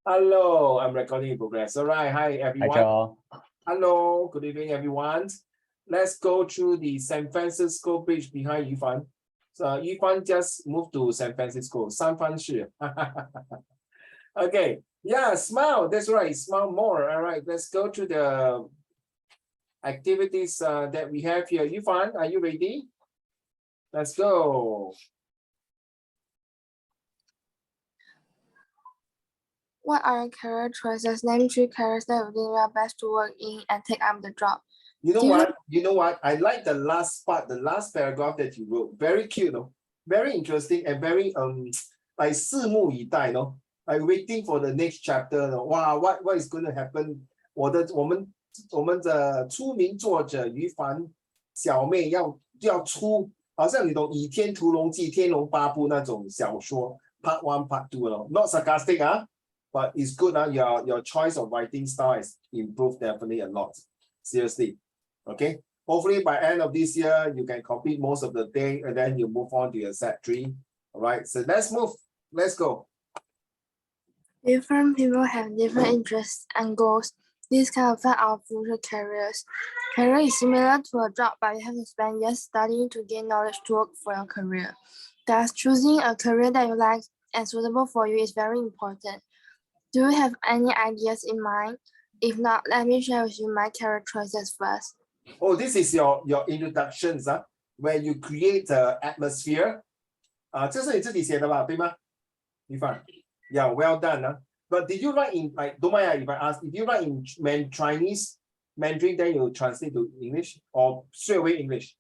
Hello, I'm recording in progress. All right, hi everyone. Hi, Joel. Hello, good evening everyone. Let's go through the San Francisco Bridge behind Yufan. So Yufan just moved to San Francisco, San Francisco. Okay, yeah, smile, that's right, smile more. All right, let's go to the activities that we have here. Yufan, are you ready? Let's go. What are your career choices? Name 3 careers that would do your best to work in and take up the job. You know what? I like the last part, the last paragraph that you wrote. Very cute, no? Very interesting and very like 拭目以待, no? Like waiting for the next chapter. No? Wow, what is going to happen? 我们的出名作者于凡小妹要出，好像你懂《倚天屠龙记》《天龙八部》那种小说 ，Part 1, Part 2 咯。Not sarcastic, but it's good, your choice of writing style has improved definitely a lot. Seriously. Okay. Hopefully by end of this year, you can complete most of the thing and then you move on to your set 3. All right. So let's move. Let's go. Different people have different interests and goals. This can affect our future careers. Career is similar to a job, but you have to spend years studying to gain knowledge to work for your career. Thus, choosing a career that you like and suitable for you is very important. Do you have any ideas in mind? If not, let me share with you my career choices first. Oh, this is your introductions, where you create the atmosphere. 这是你自己写的吧，对吗？你放 Yeah, well done. But did you write in, like, don't mind if I ask, if you write in Chinese, Mandarin, then you translate to English or straight away English?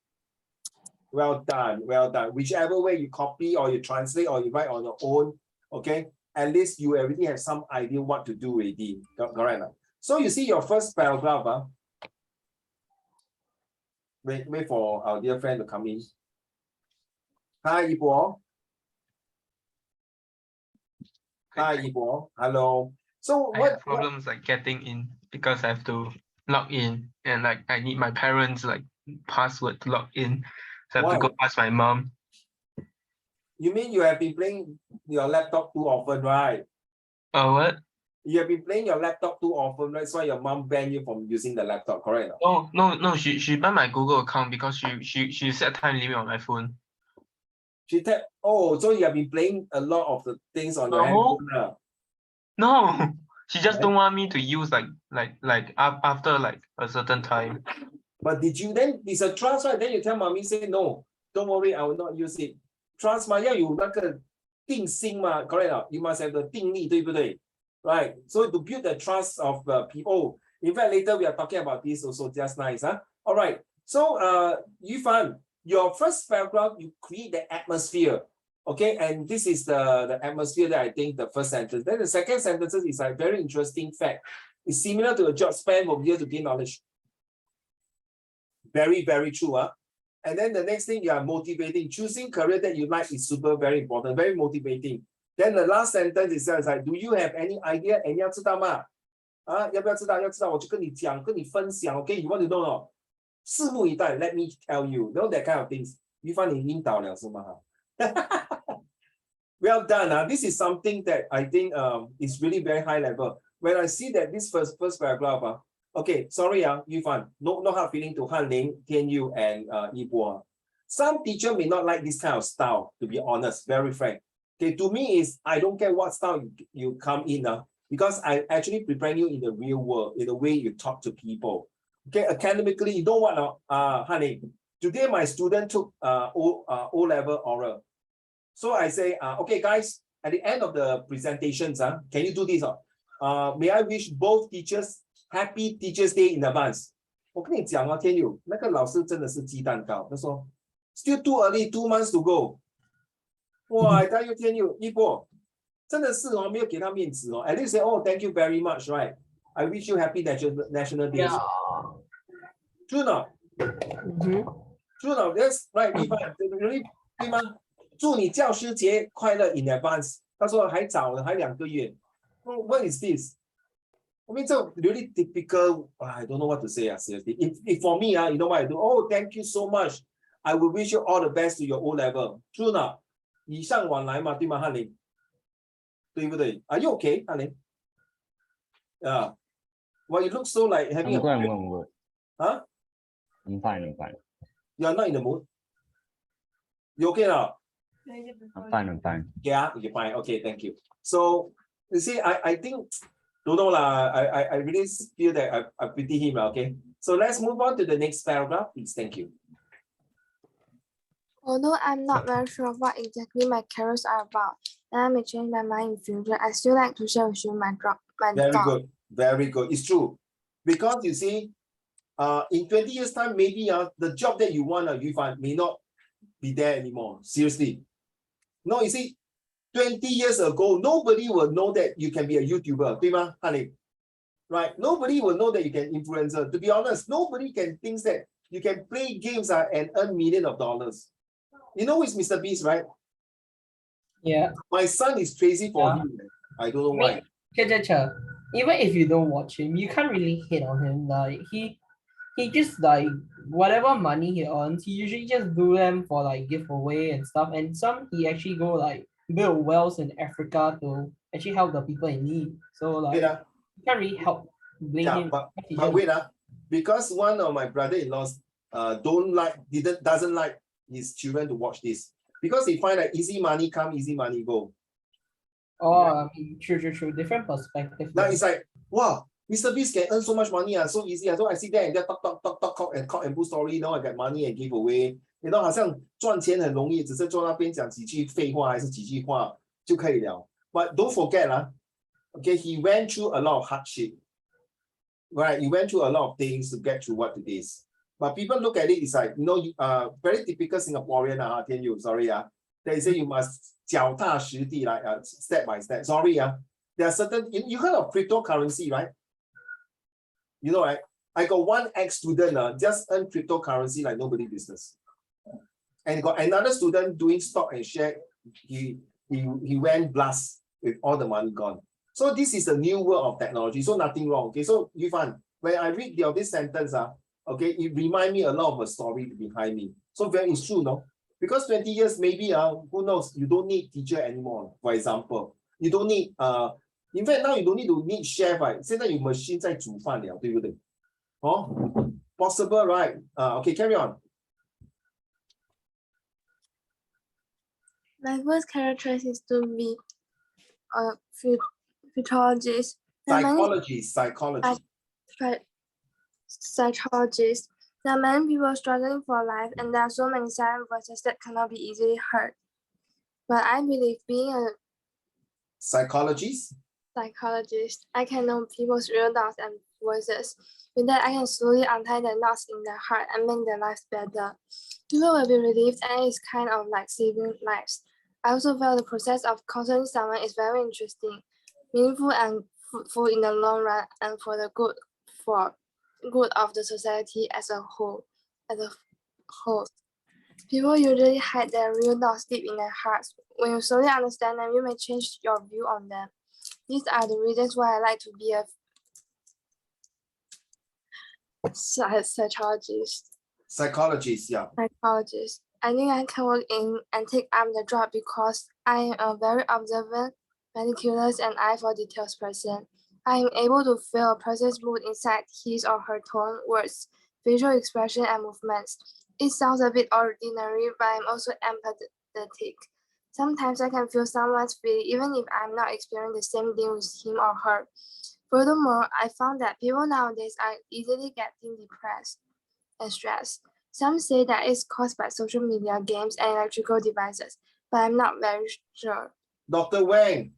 Well done, well done. Whichever way you copy or you translate or you write on your own, okay? At least you already have some idea what to do already. Correct. So you see your first paragraph. Wait for our dear friend to come in. Hi, Ibo. Hi, Ibo. Hello. So I have problems like getting in because I have to log in and like I need my parents like password to log in. So I have to go ask my mom. You mean you have been playing your laptop too often, right? What? You have been playing your laptop too often, right? That's why your mom banned you from using the laptop, correct? No. She banned my Google account because she set time limit on my phone. So you have been playing a lot of the things on your handphone. No, she just don't want me to use like after like a certain time. But did you then? It's a trust, right? Then you tell mommy, say no, don't worry, I will not use it. Trust 嘛，要有那个定心嘛 correct? You must have the 定力，对不对？ Right. So to build the trust of people. In fact, later we are talking about this also. Just nice, huh? All right. So, Yufan, your first paragraph, you create the atmosphere. Okay, and this is the atmosphere that I think the first sentence. Then the second sentence is a very interesting fact. It's similar to a job spent from years to gain knowledge. Very, very true. And then the next thing, you are motivating. Choosing career that you like is super very important, very motivating. Then the last sentence is like, do you have any idea? 你要知道吗？要不要知道？要知道我就跟你讲，跟你分享。Okay, you want to know 哦？拭目以待。Let me tell you, know that kind of things. 于帆，你晕倒了是吗？Well done. This is something that I think is really very high level. When I see that this first paragraph, okay, sorry, Yufan, no hard feeling to Han Ling, Tian Yu, and Yibo. Some teacher may not like this kind of style, to be honest, very frank. Okay, to me is I don't care what style you come in, because I actually prepare you in the real world, in the way you talk to people. Okay, academically, you don't want Han Ling. Today my student took O-level oral. So I say, okay, guys, at the end of the presentations, can you do this? May I wish both teachers Happy Teachers Day in advance. 我跟你讲天佑，那个老师真的是鸡蛋糕。他说 ，Still too early, 2 months to go. 哇，I tell you天佑，一波真的是没有给他面子At least say, oh, thank you very much, right? I wish you happy National Day. Yeah. True not? True not? That's right. Really, 对吗？祝你教师节快乐 in advance. 他说还早了，还2个月。What is this? I mean, so really typical. I don't know what to say. Seriously, if for me, you know what I do? Oh, thank you so much. I will wish you all the best to your O level. True not? 礼尚往来嘛，对吗，翰林？对不对 ？Are you okay, honey? Yeah. Well, you look so like having I'm good, a I'm good. huh? I'm fine, I'm fine. You are not in the mood. You okay now? I'm fine, I'm fine. Yeah, you're fine. Okay, thank you. So you see, I think don't know lah. I really feel that I pity him. Okay. So let's move on to the next paragraph, please. Thank you. Although I'm not very sure of what exactly my careers are about, and I may change my mind in future, I still like to share with you my Very thoughts. good. Very good. It's true. Because you see, in 20 years' time, maybe the job that you want, you find may not be there anymore. Seriously. No, you see, 20 years ago, nobody will know that you can be a YouTuber, 对吗, honey? Right? Nobody will know that you can influencer. To be honest, nobody can think that you can play games and earn millions of dollars. You know who is Mr. Beast, right? Yeah. My son is crazy for Yeah. him. I don't know I why. mean, Cha, even if you don't watch him, you can't really hate on him. Like he just like whatever money he earns, he usually just do them for like giveaway and stuff. And some he actually go like build wells in Africa to actually help the people in need. So like Wait, you can't really help blame yeah, him. but He but just- wait, because one of my brother-in-laws doesn't like his children to watch this because he find that easy money come, easy money go. Oh, I mean, true. Different perspective. Now it's like, wow, Mr. Beast can earn so much money, so easy. So I sit there and just talk and put story, I get money and give away. 好像赚钱很容易，只是坐那边讲几句废话还是几句话就可以了。But don't forget, okay, he went through a lot of hardship. Right, he went through a lot of things to get through what it is. But people look at it, it's like, very typical Singaporean, Tian Yu, sorry, they say you must 脚踏实地, like step by step. Sorry, there are certain, you heard of cryptocurrency, right? You know, right? I got one ex-student just earn cryptocurrency like nobody business. And got another student doing stock and share, he went blast with all the money gone. So this is a new world of technology, so nothing wrong. Okay, so Yufan, when I read this sentence, okay, it remind me a lot of a story behind me. So very it's true, no? Because 20 years, maybe, who knows, you don't need teacher anymore, for example. You don't need, in fact, now you don't need chef, right? 现在有 machine 在煮饭了，对不对? Possible, right? Okay, carry on. My first character is to be a futurologist. Psychologist. There are many people struggling for life, and there are so many silent voices that cannot be easily heard. But I believe being a psychologist, I can know people's real doubts and voices. With that, I can slowly untie the knots in their heart and make their lives better. People will be relieved, and it's kind of like saving lives. I also felt the process of counseling someone is very interesting, meaningful, and fruitful in the long run, and for the good of the society as a whole. People usually hide their real thoughts deep in their hearts. When you slowly understand them, you may change your view on them. These are the reasons why I like to be a psychologist. Yeah. Psychologist. I think I can work in and take up the job because I am a very observant, meticulous, and eye for details person. I am able to feel a person's mood inside his or her tone, words, facial expression, and movements. It sounds a bit ordinary, but I'm also empathetic. Sometimes I can feel someone's feeling even if I'm not experiencing the same thing with him or her. Furthermore, I found that people nowadays are easily getting depressed and stressed. Some say that it's caused by social media, games, and electrical devices, but I'm not very sure. Dr. Wang,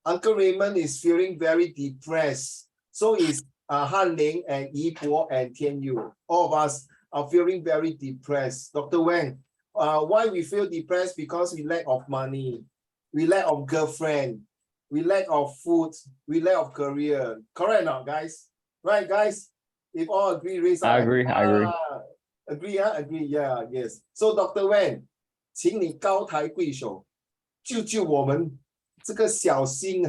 Uncle Raymond is feeling very depressed. So is Han Ling and Yi Po and Tian Yu. All of us are feeling very depressed. Dr. Wang, why we feel depressed? Because we lack of money, we lack of girlfriend, we lack of food, we lack of career. Correct now, guys? Right, guys? If all agree, raise I agree. Agree, agree, yeah, yes. So Dr. Wang, 请你高抬贵手，救救我们这个小心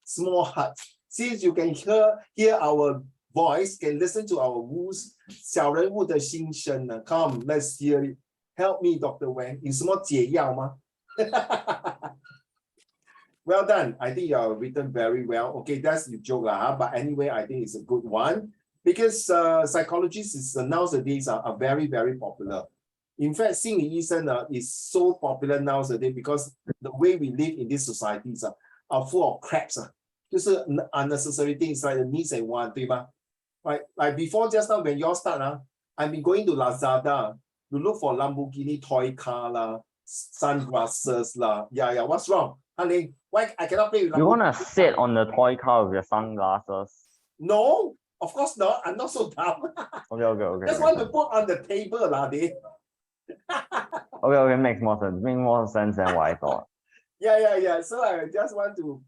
small heart. Since you can hear our voice, can listen to our wounds, 小人物的心声呢 Come, let's hear it. Help me, Dr. Wang. 有什么解药吗？ Well done. I think you are written very well. Okay, that's the joke lah. But anyway, I think it's a good one because psychologists is nowadays are very, very popular. In fact, 心理医生 is so popular nowadays because the way we live in these societies are full of craps 就是 unnecessary things like the needs and wants 对吗 Right, like before just now when you all start I've been going to Lazada to look for Lamborghini toy car sunglasses Yeah, what's wrong? Honey, why I cannot play with You Lamborghini? wanna sit on the toy car with your sunglasses? No, of course not. I'm not so dumb. Okay. Just want to put on the table they. Okay, makes more sense. Makes more sense than what I thought. Yeah. So I just want to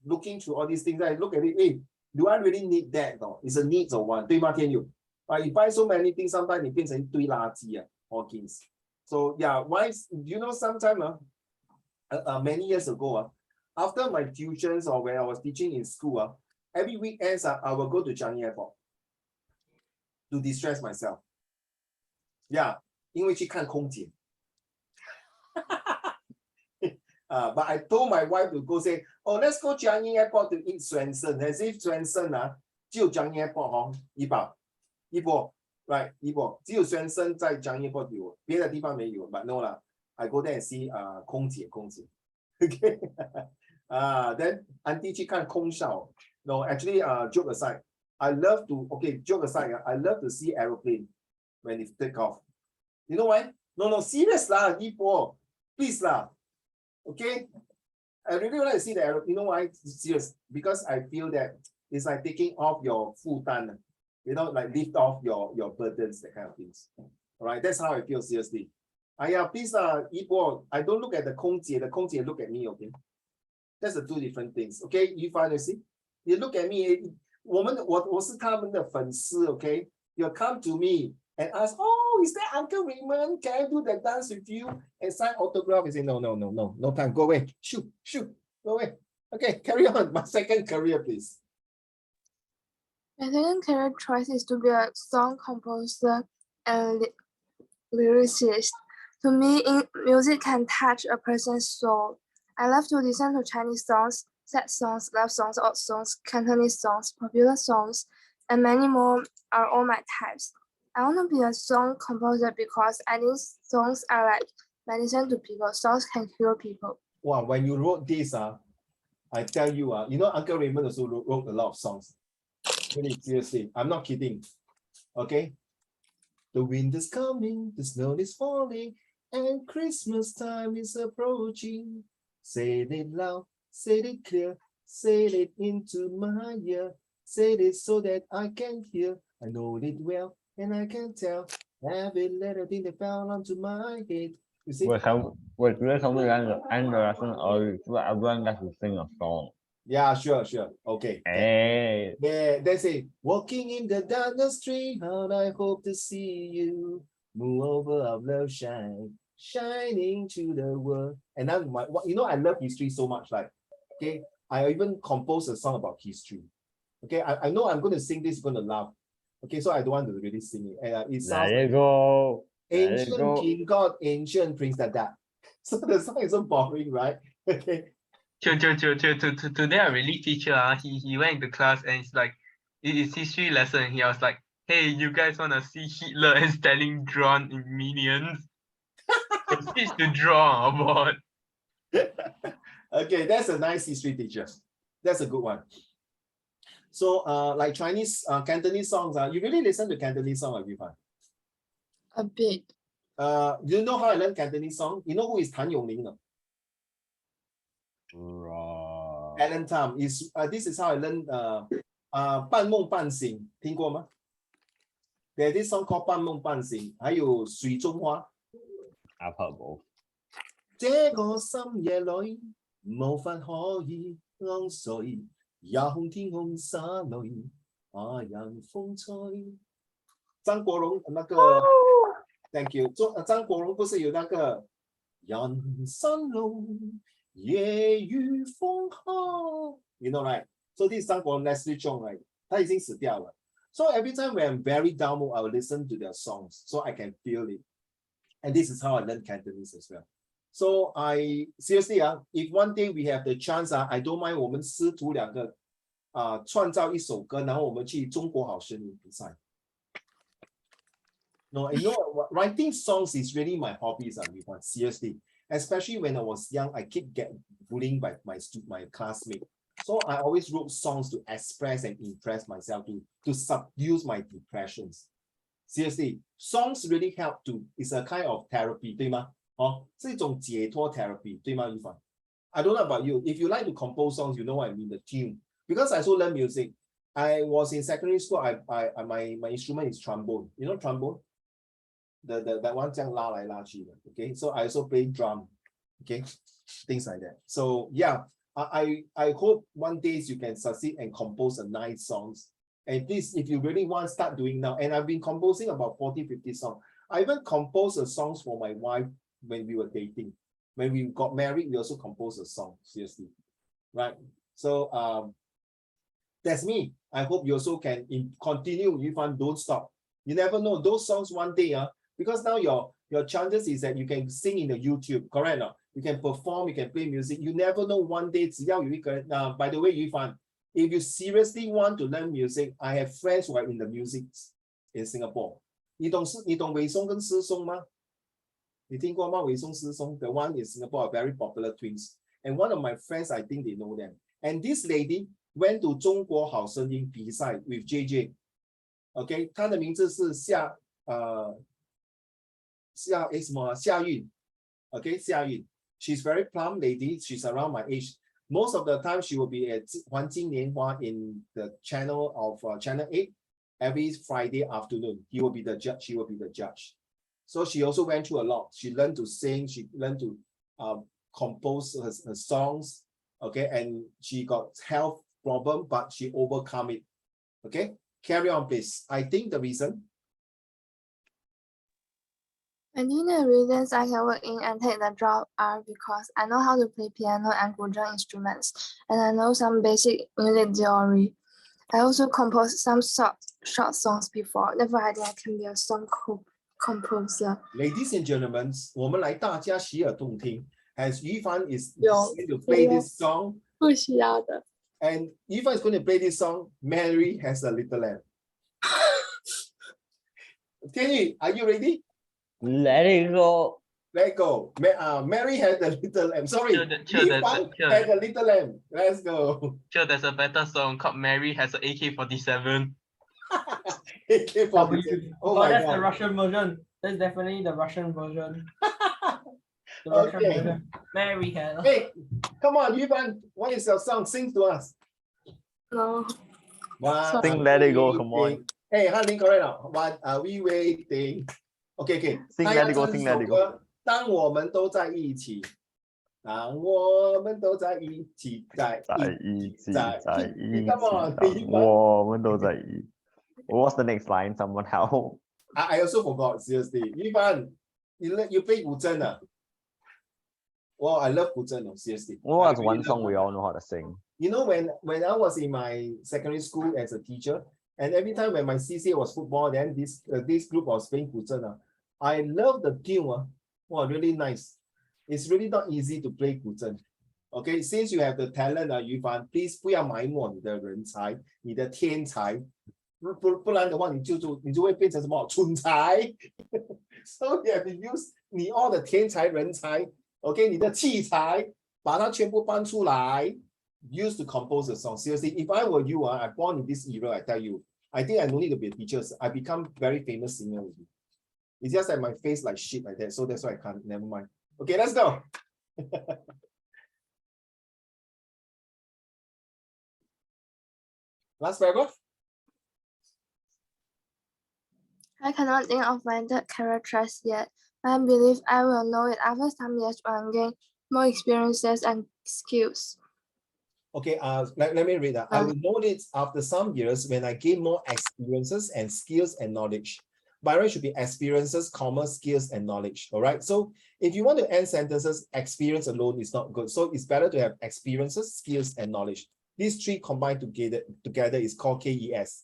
looking through all these things. I look at it. Hey, do I really need that? No, it's a needs or one. 对吗，天佑? You buy so many things, sometimes 你变成一堆垃圾all things. So yeah, why? You know, sometime many years ago after my tuitions or when I was teaching in school every weekends I will go to Changi Airport to distress myself. Yeah, 因为去看空姐。But I told my wife to go say, oh, let's go Changi Airport to eat Swensen. As if Swensen 只有 Changi Airport 一波 right 一波只有 Swensen 在 Changi Airport 有，别的地方没有。But no lah, I go there and see 空姐。Okay. Then auntie 去看空少。No, actually joke aside, I love to joke aside, I love to see aeroplane when it take off. You know why? No, serious lah, 一波 please lah. Okay, I really want to see the aeroplane. You know why? Serious, because I feel that it's like taking off your full tan. Like lift off your burdens, that kind of things. All right, that's how I feel seriously. Please I don't look at the 空姐 look at me, okay? That's the two different things. Okay, you finally see? You look at me. 我是他们的粉丝 okay? You come to me and ask, oh, is that Uncle Raymond? Can I do the dance with you and sign autograph? You say, no time. Go away. Shoot. Go away. Okay, carry on. My second career, please. My second career choice is to be a song composer and lyricist. To me, music can touch a person's soul. I love to listen to Chinese songs, sad songs, love songs, old songs, Cantonese songs, popular songs, and many more are all my types. I want to be a song composer because I think songs are like medicine to people. Songs can heal people. Wow, when you wrote this, I tell you, Uncle Raymond also wrote a lot of songs. Really, seriously, I'm not kidding. Okay? The wind is coming, the snow is falling, and Christmas time is approaching. Say it loud, say it clear, say it into my ear. Say it so that I can hear. I know it well, and I can tell. Every little thing that fell onto my head. You see? 我觉得从这个 Andrew 生儿语之外 I would like to sing a song. Yeah, sure. Okay. Hey. Yeah, they say, walking in the darkness street, how I hope to see you. Move over of love shining to the world. And then I love history so much. Like, okay, I even composed a song about history. Okay, I know I'm going to sing this, going to laugh. Okay, so I don't want to really sing it. It sounds Let it go. ancient king god, ancient prince like that. So the song is so boring, right? Okay. Today our relief teacher he went into class and it's like it's history lesson. He was like, hey, you guys wanna see Hitler and Stalin drawn in Minions? It's to draw about. Okay, that's a nice history teacher. That's a good one. So like Chinese Cantonese songs, you really listen to Cantonese song, have you found? A bit. Do you know how I learned Cantonese song? You know who is Tan Yongling? No? Alan Tam is this is how I learned 半梦半醒，听过吗？ There's this song called 半梦半醒，还有水中花。 I've heard both. 這個深夜裏，無法可以安睡，也控天空灑淚，把人風吹。張國榮那個 ，Thank you。張國榮不是有那個人生路，夜雨風寒 ，You know right? So this is 張國榮 Leslie Chong right? 他已經死掉了。So every time when I'm very down mood, I will listen to their songs, so I can feel it. And this is how I learned Cantonese as well. So I seriously if one day we have the chance I don't mind 我们师徒两个创造一首歌，然后我们去中国好声音比赛。No, you know what, writing songs is really my hobbies, seriously. Especially when I was young, I keep getting bullied by my classmates. So I always wrote songs to express and impress myself, to subdue my depressions. Seriously, songs really help it's a kind of therapy, 对吗？是一种解脱 therapy, 对吗，Yifan? I don't know about you. If you like to compose songs, you know what I mean, the tune. Because I also learn music. I was in secondary school, my instrument is trombone. You know trombone? That one 这样拉来拉去的, okay? So I also play drum, okay? Things like that. So yeah, I hope one day you can succeed and compose a nice songs. And please, if you really want, start doing now. And I've been composing about 40, 50 songs. I even composed a songs for my wife when we were dating. When we got married, we also composed a song, seriously. Right? So that's me. I hope you also can continue, Yifan, don't stop. You never know, those songs one day, because now your chances is that you can sing in the YouTube, correct? You can perform, you can play music. You never know one day, by the way, Yifan, if you seriously want to learn music, I have friends who are in the music in Singapore. 你懂伟松跟思松吗？你听过吗？伟松思松 the one in Singapore are very popular twins. And one of my friends, I think they know them. And this lady went to 中国好声音比赛 with JJ. Okay, 她的名字是夏韵 Okay, 夏韵 She's very plump lady. She's around my age. Most of the time, she will be at 黄金年华 in the channel of Channel 8 every Friday afternoon. He will be the judge. She will be the judge. So she also went through a lot. She learned to sing. She learned to compose her songs. Okay, and she got health problem, but she overcome it. Okay, carry on, please. I think the reason. I think the reasons I can work in and take the job are because I know how to play piano and guzheng instruments, and I know some basic music theory. I also composed some short songs before. Therefore, I think I can be a song composer. Ladies and gentlemen, 我们来大家洗耳动听. As Yifan is Yo, going to play this song, 不需要的. and Yifan is going to play this song, Mary Has a Little Lamb. Tianyu, are you ready? Let it go. Let go. Mary had a little lamb. Sorry, Yifan had a little lamb. Let's go. Sure, there's a better song called Mary Has an AK-47. AK-47. Oh my that's God. the Russian version. That's definitely the Russian version. The Russian Okay. version. Mary had. Hey, come on, Yifan. What is your song? Sing to us. No. What Sing are Let It we Go, come on. waiting? Hey, Hanling, correct now. What are we waiting? Okay. Sing Let It Go, sing Let It Go. 当我们都在一起，当我们都在一起，在一起。Come on, Yifan. 我们都在一起. What's the next line? Someone help. I also forgot, seriously. Yifan, you play guzheng. Well, I love guzheng, seriously. What's I really one love song we guzheng. all know how to sing? You know, when I was in my secondary school as a teacher, and every time when my CCA was football, then this group was playing guzheng. I love the tune. Wow, really nice. It's really not easy to play guzheng. Okay, since you have the talent, Yifan, please 不要埋没你的人才，你的天才。不然的话，你就会变成什么蠢材。So you have to use 你 all 的天才人才 ，OK， 你的器材，把它全部搬出来 ，use to compose a song. Seriously, if I were you, I born in this era, I tell you, I think I no need to be a teacher. I become very famous singer already. It's just that my face like shit like that, so that's why I can't. Never mind. Okay, let's go. Last paragraph. I cannot think of my third characters yet, but I believe I will know it after some years when I gain more experiences and skills. Okay, let me read that. I will know it after some years when I gain more experiences and skills and knowledge. By right, should be experiences, comma, skills and knowledge. All right. So if you want to end sentences, experience alone is not good. So it's better to have experiences, skills, and knowledge. These three combined together is called KES,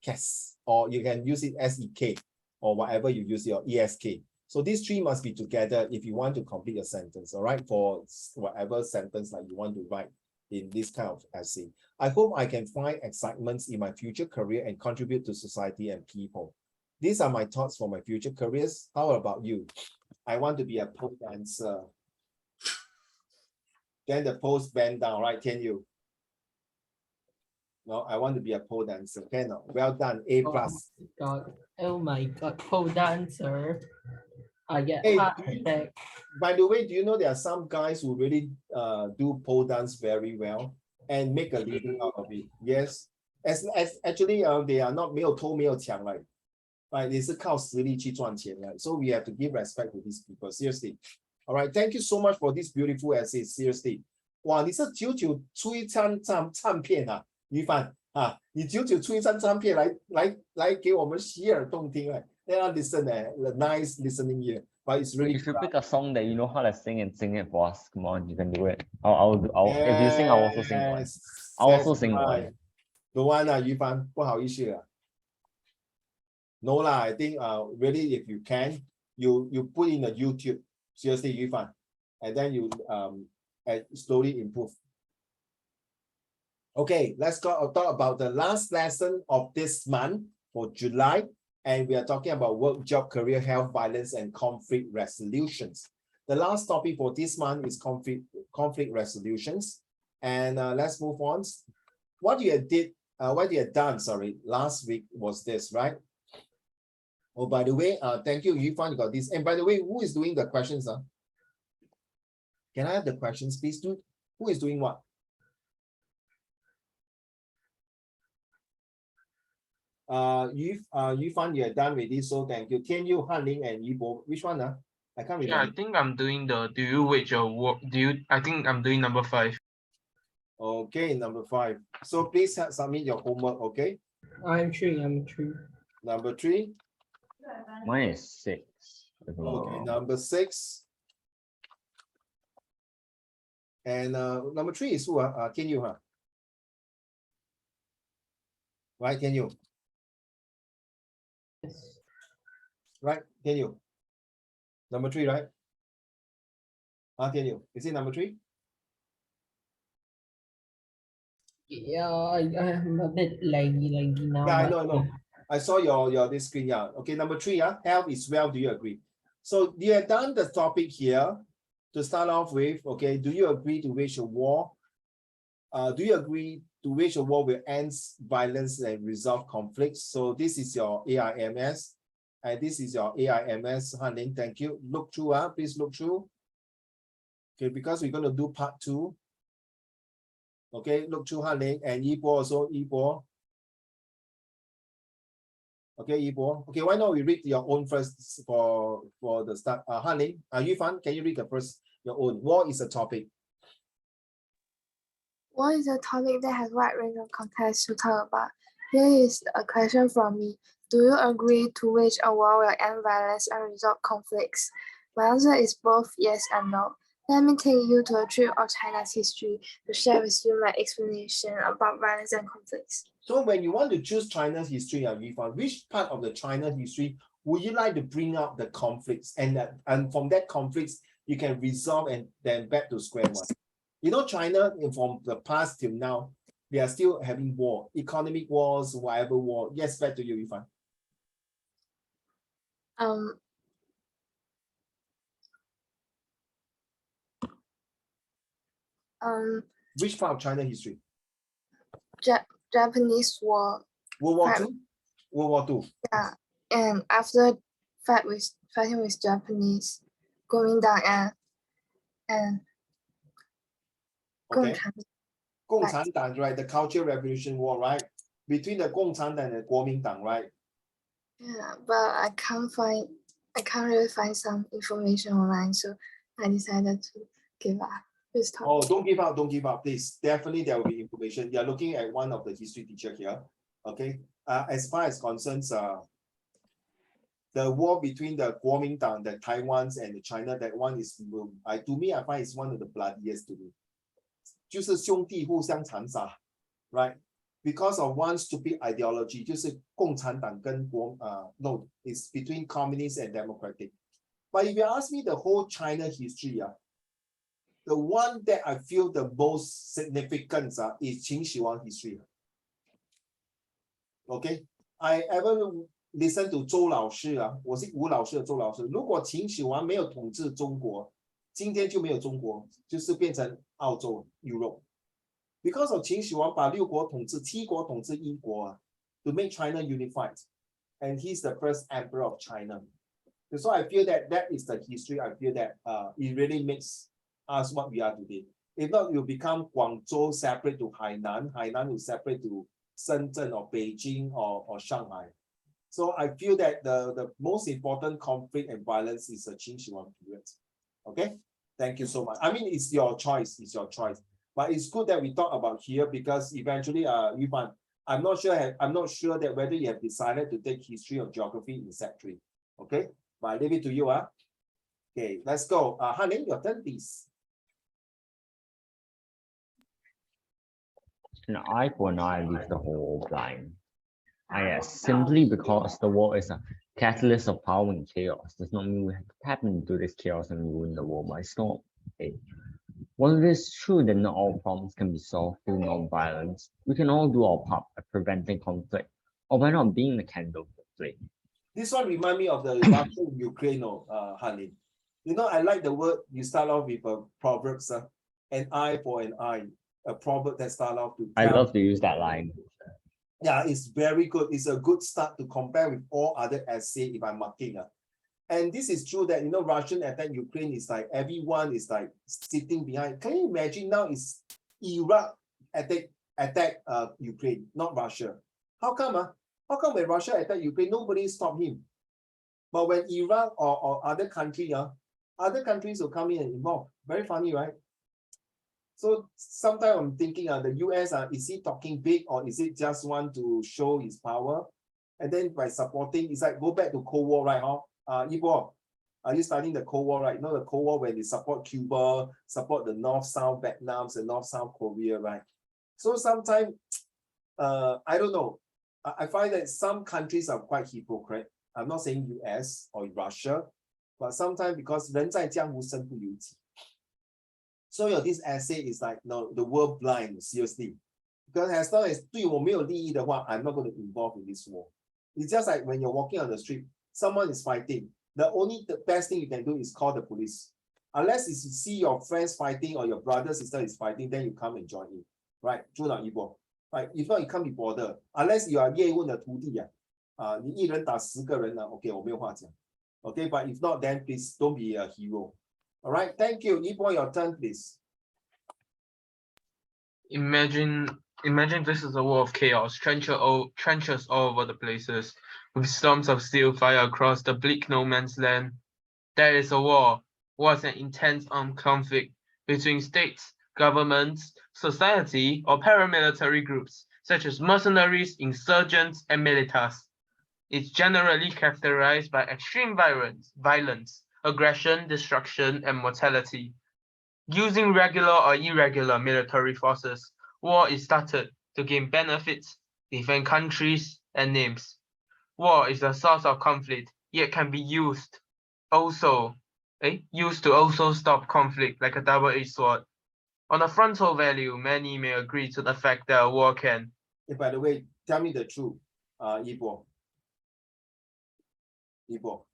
KES, or you can use it SEK or whatever you use your ESK. So these three must be together if you want to complete a sentence, all right, for whatever sentence that you want to write in this kind of essay. I hope I can find excitements in my future career and contribute to society and people. These are my thoughts for my future careers. How about you? I want to be a pole dancer. Then the post bend down, right? Can you? No, I want to be a pole dancer. Can you? Well done, A+. God, oh my God, pole dancer. I get Hey, heart do you- attack. By the way, do you know there are some guys who really do pole dance very well and make a living out of it? Yes, as actually they are not 没有偷没有抢 right? Right, 也是靠实力去赚钱 right? So we have to give respect to these people. Seriously. All right, thank you so much for this beautiful essay. Seriously. 哇，你是久久出一张唱片啊，于凡啊，你久久出一张唱片来给我们洗耳动听哎。Let us listen, nice listening here. But it's really You should pick a song that you know how to sing and sing it for us. Come on, you can do it. If you sing, I'll also sing one. Yes, I'll also that's sing right. one. Don't want 于凡，不好意思啊。No lah, I think really if you can, you put in the YouTube, seriously 于凡, and then you slowly improve. Okay, let's talk about the last lesson of this month for July. And we are talking about work, job, career, health, violence, and conflict resolutions. The last topic for this month is conflict resolutions. And let's move on. What you had done, sorry, last week was this, right? Oh, by the way, thank you, Yufan, you got this. And by the way, who is doing the questions? Can I have the questions, please? Who is doing what? Yufan, you are done with this, so thank you. Tianyu, Hanling, and Yibo, which one? I can't Yeah, I remember. think I'm doing the do you wage your war? I think I'm doing number 5. Okay, number 5. So please submit your homework, okay? I'm true. Number 3. Mine is 6. Okay, number 6. And number 3 is who? Can you, right? Can you? Yes. Right? Can you? Number 3, right? Can you? Is it number 3? Yeah, I'm a bit laggy now. Yeah, I but know. I saw your this screen. Yeah. Okay, number 3. Health is wealth. Do you agree? So you have done the topic here to start off with. Okay. Do you agree to wage a war? Do you agree to wage a war will end violence and resolve conflicts? So this is your AIMS. And this is your AIMS. Hanling, thank you. Look through. Please look through. Okay, because we're going to do part 2. Okay, look through Hanling and Yibo also. Yibo. Okay, Yibo. Okay, why not we read your own first for the start? Hanling, Yufan, can you read the first your own? War is a topic. War is a topic that has wide range of context to talk about. Here is a question from me. Do you agree to wage a war will end violence and resolve conflicts? My answer is both yes and no. Let me take you to a trip of China's history to share with you my explanation about violence and conflicts. So when you want to choose China's history, Yufan, which part of the China history would you like to bring up the conflicts? And from that conflicts, you can resolve and then back to square one. You know, China from the past till now, they are still having war, economic wars, whatever war. Yes, back to you, Yufan. Which part of China history? Japanese War. World War II? World War II. Yeah, and after fighting with Japanese, Kuomintang and Okay. 共产 Gong Chan Dang, right? The Cultural Revolution War, right? Between the Gong Chan Dang and the Kuomintang, right? Yeah, but I can't really find some information online, so I decided to give up this topic. Oh, don't give up, please. Definitely there will be information. You're looking at one of the history teacher here. Okay. As far as concerns the war between the Kuomintang, the Taiwans and the China, that one is to me, I find it's one of the bloodiest to me. 就是兄弟互相残杀 right? Because of one stupid ideology, 就是共产党跟no, it's between communist and democratic. But if you ask me the whole China history, the one that I feel the most significant is Qin Shi Huang history. Okay, I ever listen to 周老师我是吴老师的周老师。如果秦始皇没有统治中国，今天就没有中国，就是变成澳洲 Europe。Because of 秦始皇把6国统治，7国统治1国to make China unified, and he's the first emperor of China. So I feel that that is the history. I feel that it really makes us what we are today. If not, you become Guangzhou separate to Hainan, Hainan will separate to Shenzhen or Beijing or Shanghai. So I feel that the most important conflict and violence is the Qin Shi Huang period. Okay, thank you so much. I mean, it's your choice. It's your choice. But it's good that we talk about here because eventually, Yuban, I'm not sure that whether you have decided to take history or geography in Set 3. Okay, but I leave it to you. Okay, let's go. Haning, your turn, please. An eye for an eye leaves the whole blind. Yes, simply because the war is a catalyst of power and chaos does not mean we have to tap into this chaos and ruin the world by storm. Okay. While it is true that not all problems can be solved through non-violence, we can all do our part by preventing conflict or by not being the candle for flame. This one reminds me of the Russia-Ukraine, Haning. You know, I like the word you start off with a proverb, an eye for an eye. A proverb that start off to. I love to use that line. Yeah, it's very good. It's a good start to compare with all other essay if I'm marking. And this is true that, you know, Russian attack Ukraine is like everyone is like sitting behind. Can you imagine now it's Iraq attack Ukraine, not Russia? How come? How come when Russia attack Ukraine, nobody stopped him? But when Iraq or other country, other countries will come in and involve. Very funny, right? So sometimes I'm thinking, the US, is he talking big or is it just want to show his power? And then by supporting, it's like go back to Cold War, right? Ibo, are you studying the Cold War, right? You know the Cold War when they support Cuba, support the North-South Vietnams and North-South Korea, right? So sometimes, I don't know. I find that some countries are quite hypocrite. I'm not saying US or Russia, but sometimes because 人在江湖身不由己. So this essay is like, no, the world blind, seriously. Because as long as 对我没有利益的话, I'm not going to involve in this war. It's just like when you're walking on the street, someone is fighting. The best thing you can do is call the police. Unless you see your friends fighting or your brother, sister is fighting, then you come and join in. Right? 住到一波. Right? If not, you can't be bothered. Unless you are 叶问的徒弟你一人打10个人okay, 我没有话讲. Okay, but if not, then please don't be a hero. All right, thank you. Ibo, your turn, please. Imagine this is a war of chaos, trenches all over the places, with storms of steel fire across the bleak no man's land. That is a war. War is an intense armed conflict between states, governments, society, or paramilitary groups, such as mercenaries, insurgents, and militars. It's generally characterized by extreme violence, aggression, destruction, and mortality. Using regular or irregular military forces, war is started to gain benefits, defend countries, and names. War is the source of conflict, yet can be used to also stop conflict like a double-edged sword. On a frontal value, many may agree to the fact that a war can. Hey, by the way, tell me the truth, Ibo.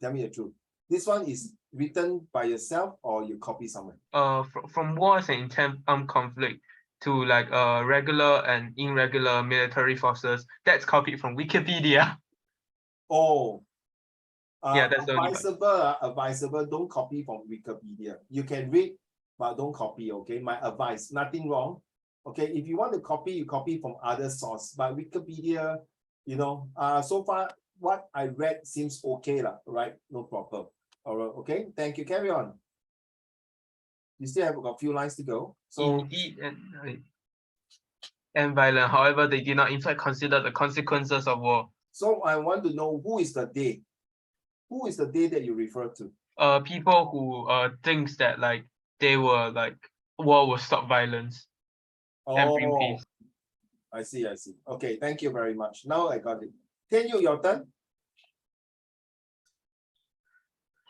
Tell me the truth. This one is written by yourself or you copy somewhere? From wars and intense armed conflict to like regular and irregular military forces, that's copied from Wikipedia. Oh, yeah, that's the only part. advisable, don't copy from Wikipedia. You can read, but don't copy, okay? My advice, nothing wrong. Okay, if you want to copy, you copy from other source, but Wikipedia, you know, so far, what I read seems okay, right? No problem. All right, okay, thank you, carry on. You still have a few lines to go. So Indeed, and violent. However, they did not in fact consider the consequences of war. So I want to know who is the they? Who is the they that you refer to? People who thinks that like they were like war will stop violence and bring peace. I see. Okay, thank you very much. Now I got it. Can you your turn?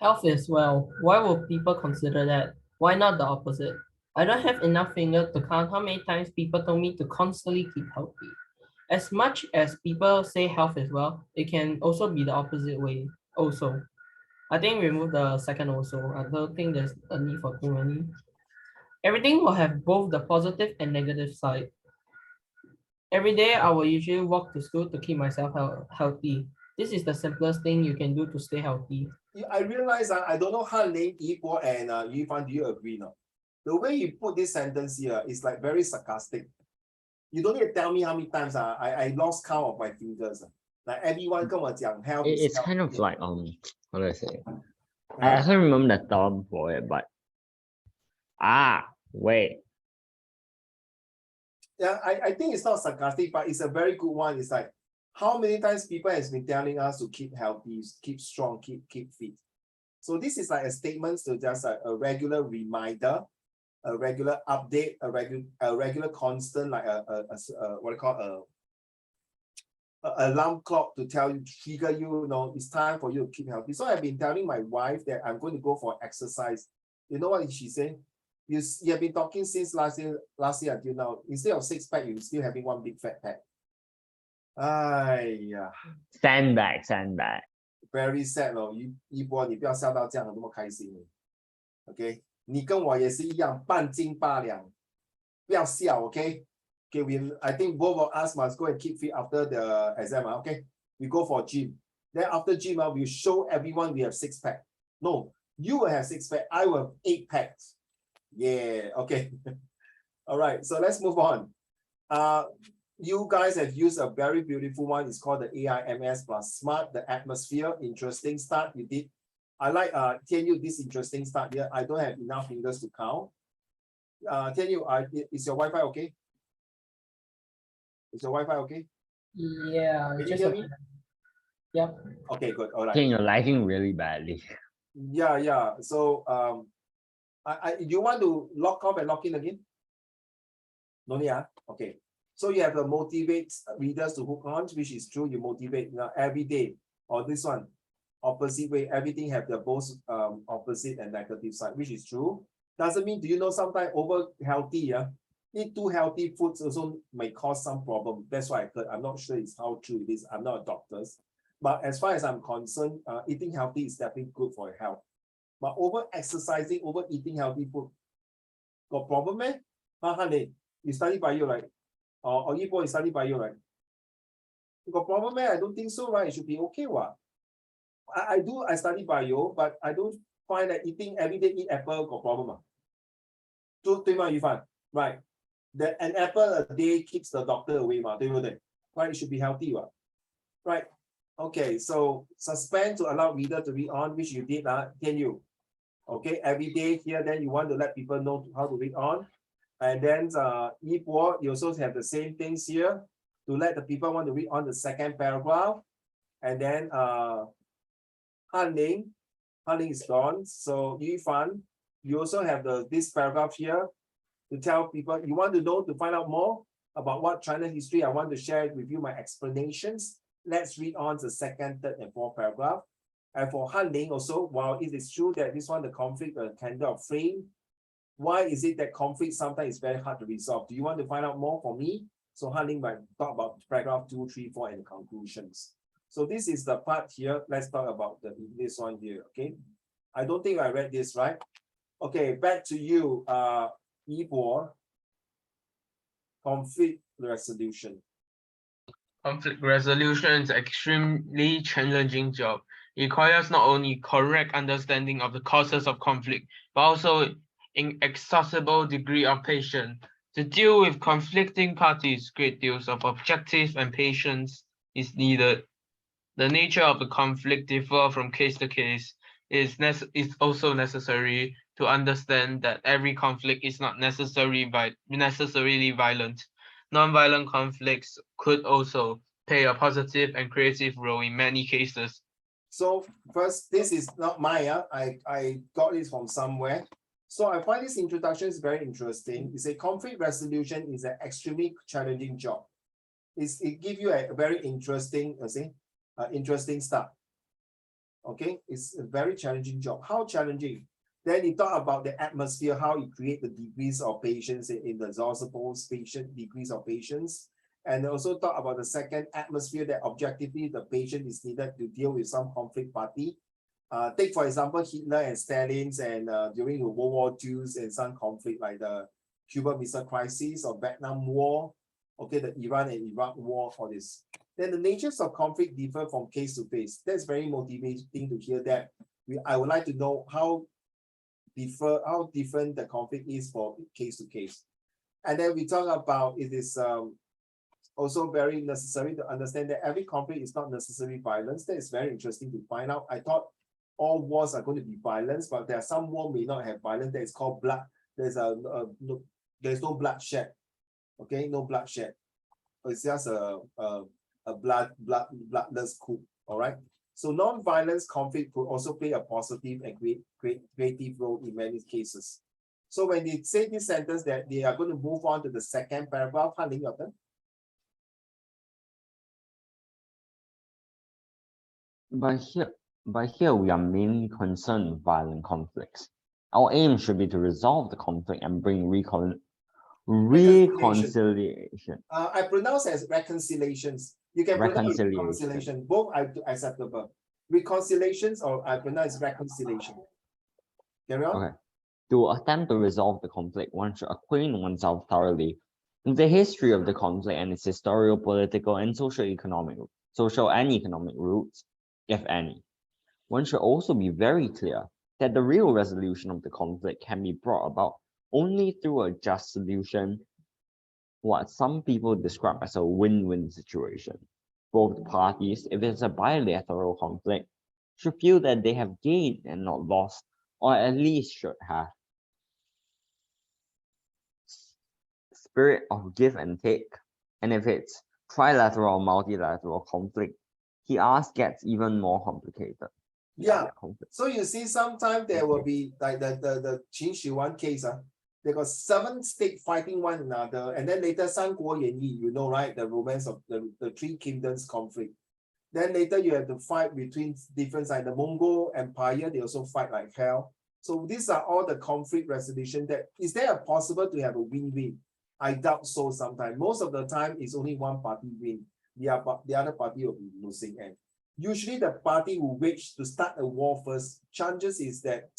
Health is well. Why would people consider that? Why not the opposite? I don't have enough fingers to count how many times people told me to constantly keep healthy. As much as people say health is well, it can also be the opposite way. Also, I think remove the second also. I don't think there's a need for too many. Everything will have both the positive and negative side. Every day, I will usually walk to school to keep myself healthy. This is the simplest thing you can do to stay healthy. I realize I don't know Han Ling, Yi Bo, and Yu Fan, do you agree now? The way you put this sentence here is like very sarcastic. You don't need to tell me how many times I lost count of my fingers. Like everyone 跟我讲 health is It's health. kind of like how do I say? I Huh? can't remember the term for it, but wait. Yeah, I think it's not sarcastic, but it's a very good one. It's like how many times people has been telling us to keep healthy, keep strong, keep fit. So this is like a statement to just a regular reminder, a regular update, a regular constant, like a what do you call a alarm clock to tell you, trigger you, you know, it's time for you to keep healthy. So I've been telling my wife that I'm going to go for exercise. You know what she saying? You have been talking since last year until now. Instead of 6-pack, you're still having one big fat pack. yeah. Sandbag. Very sad 哦，一波你不要笑到这样那么开心。OK， 你跟我也是一样，半斤八两，不要笑。OK， I think both of us must go and keep fit after the exam. OK, we go for gym. Then after gym, we show everyone we have 6-pack. No, you will have 6-pack. I will have 8 packs. Yeah. Okay. All right. So let's move on. You guys have used a very beautiful one. It's called the AIMS plus SMART, the atmosphere. Interesting start you did. I like Tian Yu, this interesting start here. I don't have enough fingers to count. Tian Yu, is your Wi-Fi okay? Is your Wi-Fi okay? Yeah, Can you just hear okay. me? Yep. Okay, good. All right. King, you're lagging really badly. Yeah. So you want to lock off and lock in again? No need, okay. So you have to motivate readers to hook on, which is true. You motivate every day, or this one, opposite way. Everything have the both opposite and negative side, which is true. Doesn't mean, do you know sometimes over healthy, eat too healthy foods also may cause some problem. That's why I heard. I'm not sure it's how true it is. I'm not a doctor, but as far as I'm concerned, eating healthy is definitely good for your health. But over exercising, over eating healthy food, got problem, man? Honey, you study bio, right? Or Yi Bo, you study bio, right? You got problem, man? I don't think so, right? It should be okay, what? I study bio, but I don't find that eating every day eat apple got problem. 对吗， Yufan? Right. An apple a day keeps the doctor away, 嘛，对不对? Right, it should be healthy, what? Right. Okay, so suspend to allow reader to read on, which you did, Tian Yu. Okay, every day here, then you want to let people know how to read on. And then Yi Bo, you also have the same things here to let the people want to read on the second paragraph. And then Han Ling is gone. So Yu Fan, you also have this paragraph here to tell people you want to know, to find out more about what China history. I want to share with you my explanations. Let's read on the second, third, and fourth paragraph. And for Han Ling also, while it is true that this one, the conflict, kind of frame, why is it that conflict sometimes is very hard to resolve? Do you want to find out more for me? So Han Ling might talk about paragraph 2, 3, 4, and the conclusions. So this is the part here. Let's talk about this one here. Okay. I don't think I read this right. Okay, back to you, Yi Bo. Conflict resolution. Conflict resolution is an extremely challenging job. It requires not only correct understanding of the causes of conflict, but also an inexhaustible degree of patience. To deal with conflicting parties, great deals of objective and patience is needed. The nature of the conflict differs from case to case. It is also necessary to understand that every conflict is not necessarily violent. Non-violent conflicts could also play a positive and creative role in many cases. So first, this is not mine. I got this from somewhere. So I find this introduction is very interesting. It's a conflict resolution is an extremely challenging job. It gives you a very interesting, interesting stuff. Okay, it's a very challenging job. How challenging? Then you talk about the atmosphere, how you create the degrees of patience in the Zorzabos patient degrees of patience. And also talk about the second atmosphere that objectively the patient is needed to deal with some conflict party. Take for example, Hitler and Stalin's and during the World War II and some conflict like the Cuban Missile Crisis or Vietnam War, okay, the Iran and Iraq War, all this. Then the natures of conflict differ from case to case. That's very motivating to hear that. I would like to know how different the conflict is for case to case. And then we talk about it is also very necessary to understand that every conflict is not necessarily violence. That is very interesting to find out. I thought all wars are going to be violence, but there are some wars may not have violence. That is called blood. There's no bloodshed. Okay, no bloodshed. It's just a bloodless coup. All right. So non-violence conflict could also play a positive and creative role in many cases. So when they say this sentence that they are going to move on to the second paragraph, Han Ling, your turn. By here we are mainly concerned with violent conflicts. Our aim should be to resolve the conflict and bring reconciliation. I pronounce as reconciliations. You can pronounce Reconciliation. reconciliation. Both are acceptable. Reconciliations or I pronounce reconciliation. Carry on. Okay. To attempt to resolve the conflict, one should acquaint oneself thoroughly with the history of the conflict and its historical, political, and social and economic roots, if any. One should also be very clear that the real resolution of the conflict can be brought about only through a just solution, what some people describe as a win-win situation. Both parties, if it's a bilateral conflict, should feel that they have gained and not lost, or at least should have. Spirit of give and take. And if it's trilateral or multilateral conflict, he asks gets even more complicated. Yeah. So you see, sometimes there will be like the Qin Shi Huang case. They got 7 states fighting one another, and then later 三国演义, you know, right? The romance of the 3 kingdoms conflict. Then later you have to fight between different sides. The Mongol Empire, they also fight like hell. So these are all the conflict resolution. That is there a possible to have a win-win? I doubt so. Sometimes, most of the time, it's only one party win. The other party will be losing. And usually, the party who wish to start a war first, chances is that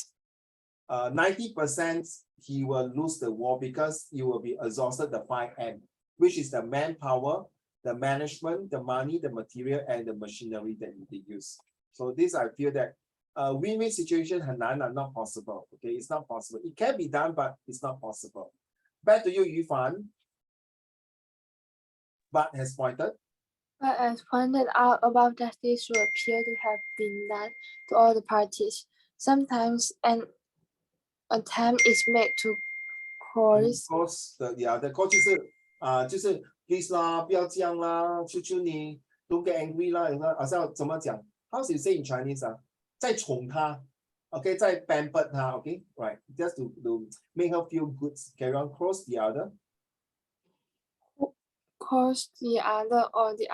90% he will lose the war because he will be exhausted the 5M, which is the manpower, the management, the money, the material, and the machinery that they use. So this, I feel that win-win situation 很难 are not possible. Okay, it's not possible. It can be done, but it's not possible. Back to you, Yu Fan. But has pointed. But as pointed out above, justice should appear to have been done to all the parties. Sometimes an attempt is made to coerce. The course 就是please 啦，不要这样啦，求求你 ，don't get angry 啦，好像怎么讲 ？How do you say in Chinese 啊？在宠他 ，OK， 在 pamper 他 ，OK，right， just to make her feel good. Carry on, cross the other. Coerce the other or the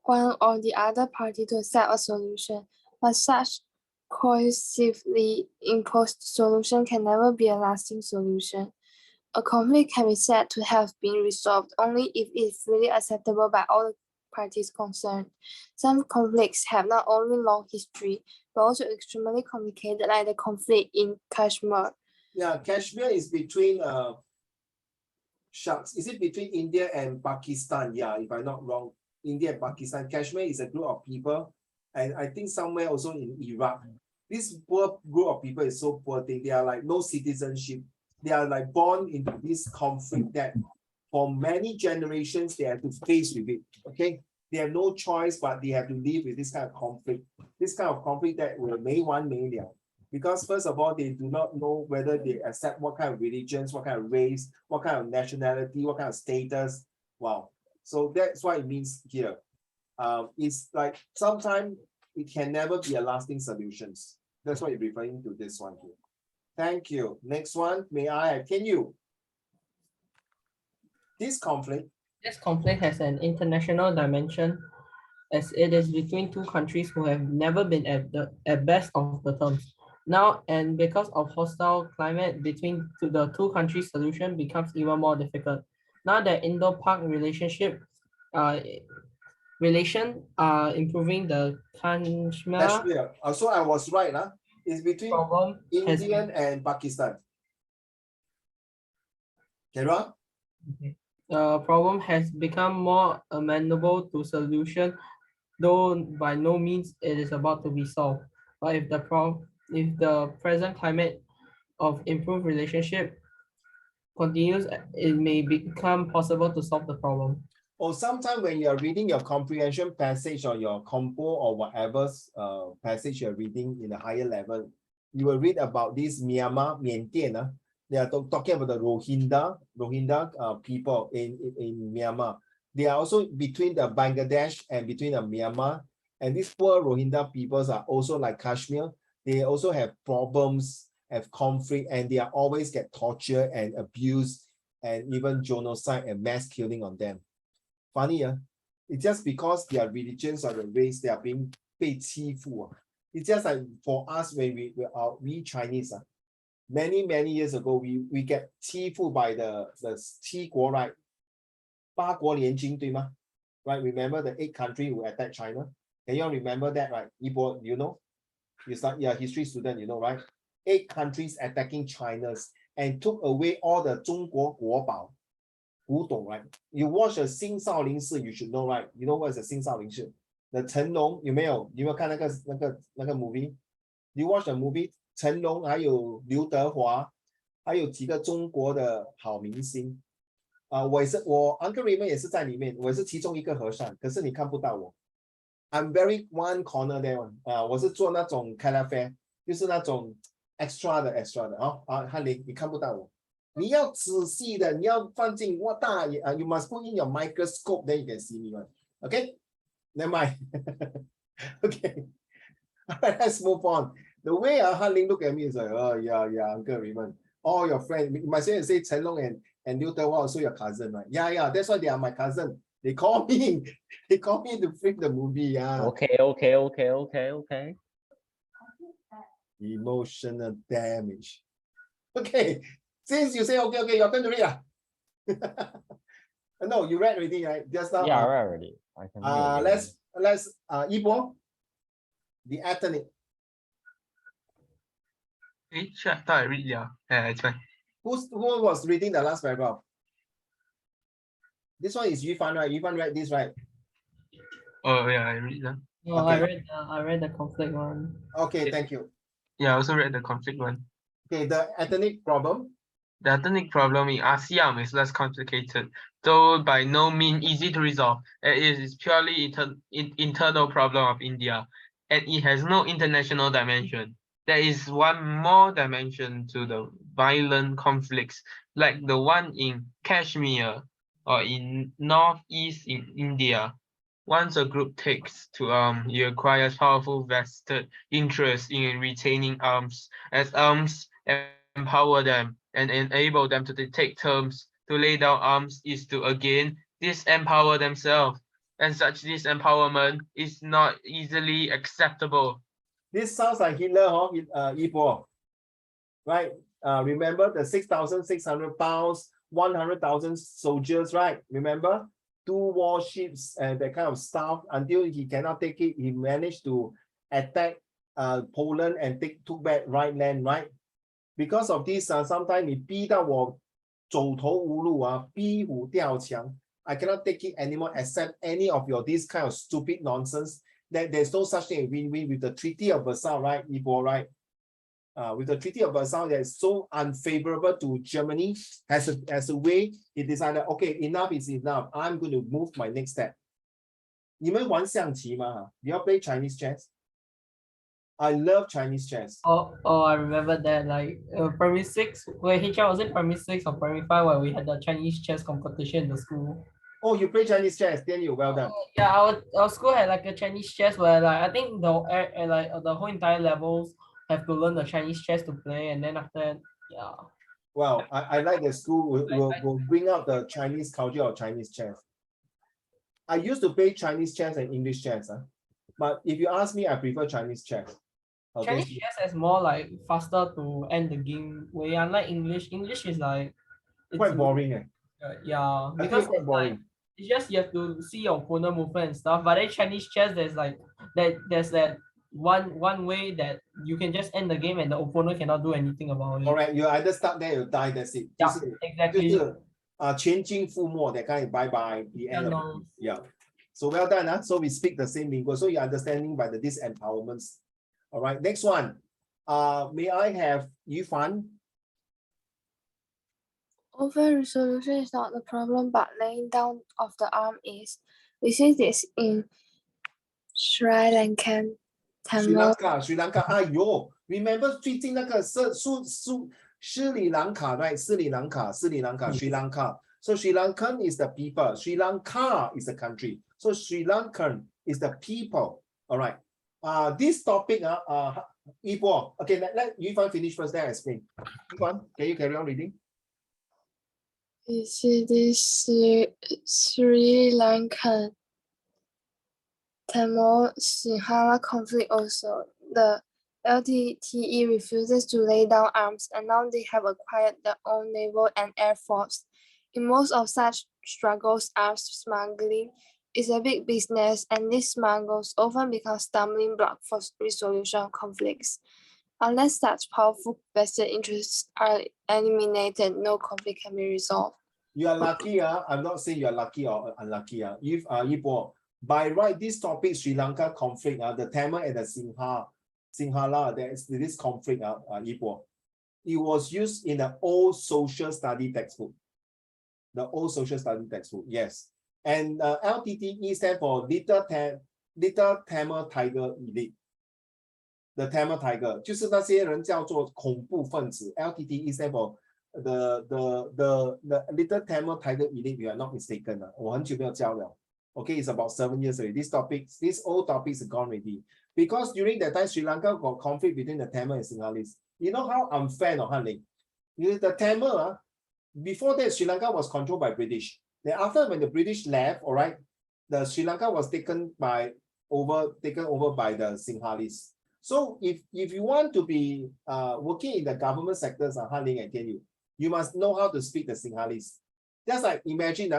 one or the other party to accept a solution, but such coercively imposed solution can never be a lasting solution. A conflict can be said to have been resolved only if it is really acceptable by all the parties concerned. Some conflicts have not only long history, but also extremely complicated, like the conflict in Kashmir. Yeah, Kashmir is between shucks. Is it between India and Pakistan? Yeah, if I'm not wrong, India and Pakistan. Kashmir is a group of people, and I think somewhere also in Iraq. This poor group of people is so poor thing. They are like no citizenship. They are like born into this conflict that for many generations they have to face with it. Okay, they have no choice, but they have to live with this kind of conflict. This kind of conflict that will make 1 million. Because first of all, they do not know whether they accept what kind of religions, what kind of race, what kind of nationality, what kind of status. Wow. So that's what it means here. It's like sometimes it can never be a lasting solutions. That's what you're referring to this one here. Thank you. Next one, may I have, can you? This conflict This conflict has an international dimension. as it is between two countries who have never been at best of the terms. Now, and because of hostile climate between the two countries, solution becomes even more difficult. Now that Indo-Pak uh, relation are improving, the Kashmir Kashmir. So I was right, huh? It's between problem has Indian and Pakistan. Kera? problem has become more amenable to solution, though by no means it is about to be solved. But if the present climate of improved relationship continues, it may become possible to solve the problem. Or sometimes when you're reading your comprehension passage or your compo or whatever passage you're reading in a higher level, you will read about this Myanmar, Miantian. They are talking about the Rohingya people in Myanmar. They are also between the Bangladesh and between the Myanmar. And these poor Rohingya peoples are also like Kashmir. They also have problems, have conflict, and they are always get tortured and abused and even genocide and mass killing on them. Funny, it's just because their religions or the race, they are being 被欺负. It's just like for us when we Chinese, many years ago, we get 欺负 by the 七国, right? 八国联军, 对吗? Right? Remember the 8 countries who attacked China? Can you all remember that, right? Yibo, you know? You're a history student, you know, right? 8 countries attacking China and took away all the 中国国宝. 古董, right? You watch a 新少林寺, you should know, right? You know what is a 新少林寺? The 成龙, 有没有看那个 movie? You watch the movie? 成龙还有刘德华，还有几个中国的好明星。我 Uncle Raymond 也是在里面，我是其中一个和尚，可是你看不到我。I'm very one corner there one. 我是做那种 calafate， 就是那种 extra 的汉林，你看不到我。你要仔细的，你要放进大眼you must put in your microscope, then you can see me one. Okay? Never mind. Okay. Alright, let's move on. The way Han Ling look at me is like, oh yeah, Uncle Raymond. All your friends, my friend say Chen Long and Liu Dehua also your cousin, right? Yeah, that's why they are my cousin. They call me to film the movie. Yeah. Okay. Emotional damage. Okay. Since you say okay, your turn to read. No, you read already, right? Just now. Yeah, I read already. I can read again. Let's Yibo, the ethnic. Sure, I thought I read, yeah. Yeah, it's fine. Who was reading the last paragraph? This one is Yufan, right? Yufan read this, right? Oh yeah, I read that. No, Okay. I read the conflict one. Okay, thank you. Yeah, I also read the conflict one. Okay, the ethnic problem. The ethnic problem in ASEAN is less complicated, though by no means easy to resolve. It is purely internal problem of India, and it has no international dimension. There is one more dimension to the violent conflicts, like the one in Kashmir or in northeast in India. Once a group takes to it acquires powerful vested interest in retaining arms, as arms empower them and enable them to take terms to lay down arms is to again disempower themselves, and such disempowerment is not easily acceptable. This sounds like Hitler, Yibo. Right? Remember the 6,600 pounds, 100,000 soldiers, right? Remember? 2 warships and that kind of stuff. Until he cannot take it, he managed to attack Poland and took back right land, right? Because of this, sometimes 你逼到我走投无路逼虎吊墙. I cannot take it anymore, accept any of your this kind of stupid nonsense. That there's no such thing as win-win with the Treaty of Versailles, right, Yibo, right? With the Treaty of Versailles, that is so unfavorable to Germany, as a way, he decided, okay, enough is enough. I'm going to move my next step. 你们玩象棋吗? Do you all play Chinese chess? I love Chinese chess. Oh, I remember that, like primary 6, where HR was in primary 6 or primary 5 where we had the Chinese chess competition in the school. Oh, you play Chinese chess, then you well done. Yeah, our school had like a Chinese chess where like I think the whole entire levels have to learn the Chinese chess to play, and then after that, yeah. Well, I like the school will bring out the Chinese culture of Chinese chess. I used to play Chinese chess and English chess. But if you ask me, I prefer Chinese chess. Okay. Chinese chess is more like faster to end the game. Way unlike English, English is like Quite boring. yeah, I because feel quite it's like boring. it's just you have to see your opponent movement and stuff. But then Chinese chess, there's like there's that one way that you can just end the game and the opponent cannot do anything about it. Correct. You either start there, you die, that's it. Yeah, exactly. 前进覆没 that kind, bye bye, the Yeah, end of no. it. Yeah. So well done. So we speak the same language. So you're understanding by the disempowerments. All right. Next one. May I have Yifan? Over resolution is not the problem, but laying down of the arm is. We see this in Sri Lankan Sri Tamil. Lanka. 哎呦 remember 最近那个斯里兰卡 right? 斯里兰卡 Sri Lanka. So Sri Lankan is the people. Sri Lanka is the country. So Sri Lankan is the people. All right. This topic, Ipo. Okay, let Yifan finish first, then I explain. Yifan, can you carry on reading? We see this Sri Lankan Tamil Sinhala conflict also. The LTTE refuses to lay down arms, and now they have acquired their own naval and air force. In most of such struggles, arms smuggling is a big business, and these smuggles often become stumbling block for resolution of conflicts. Unless such powerful vested interests are eliminated, no conflict can be resolved. You are lucky. I'm not saying you are lucky or unlucky. If Ipo, by right, this topic, Sri Lanka conflict, the Tamil and the Sinhala, there's this conflict, Ipo. It was used in the old social study textbook. The old social study textbook, yes. And LTTE stands for Little Tamil Tiger Elite. The Tamil Tiger, 就是那些人叫做恐怖分子。LTTE stands for the Little Tamil Tiger Elite, if you are not mistaken. 我很久没有教了。Okay, it's about 7 years already. These old topics are gone already. Because during that time, Sri Lanka got conflict between the Tamil and Sinhalese. You know how unfair, no, Han-Ling? The Tamil, before that, Sri Lanka was controlled by British. Then after when the British left, all right, the Sri Lanka was taken over by the Sinhalese. So if you want to be working in the government sectors, Han-Ling, I tell you, you must know how to speak the Sinhalese. Just like imagine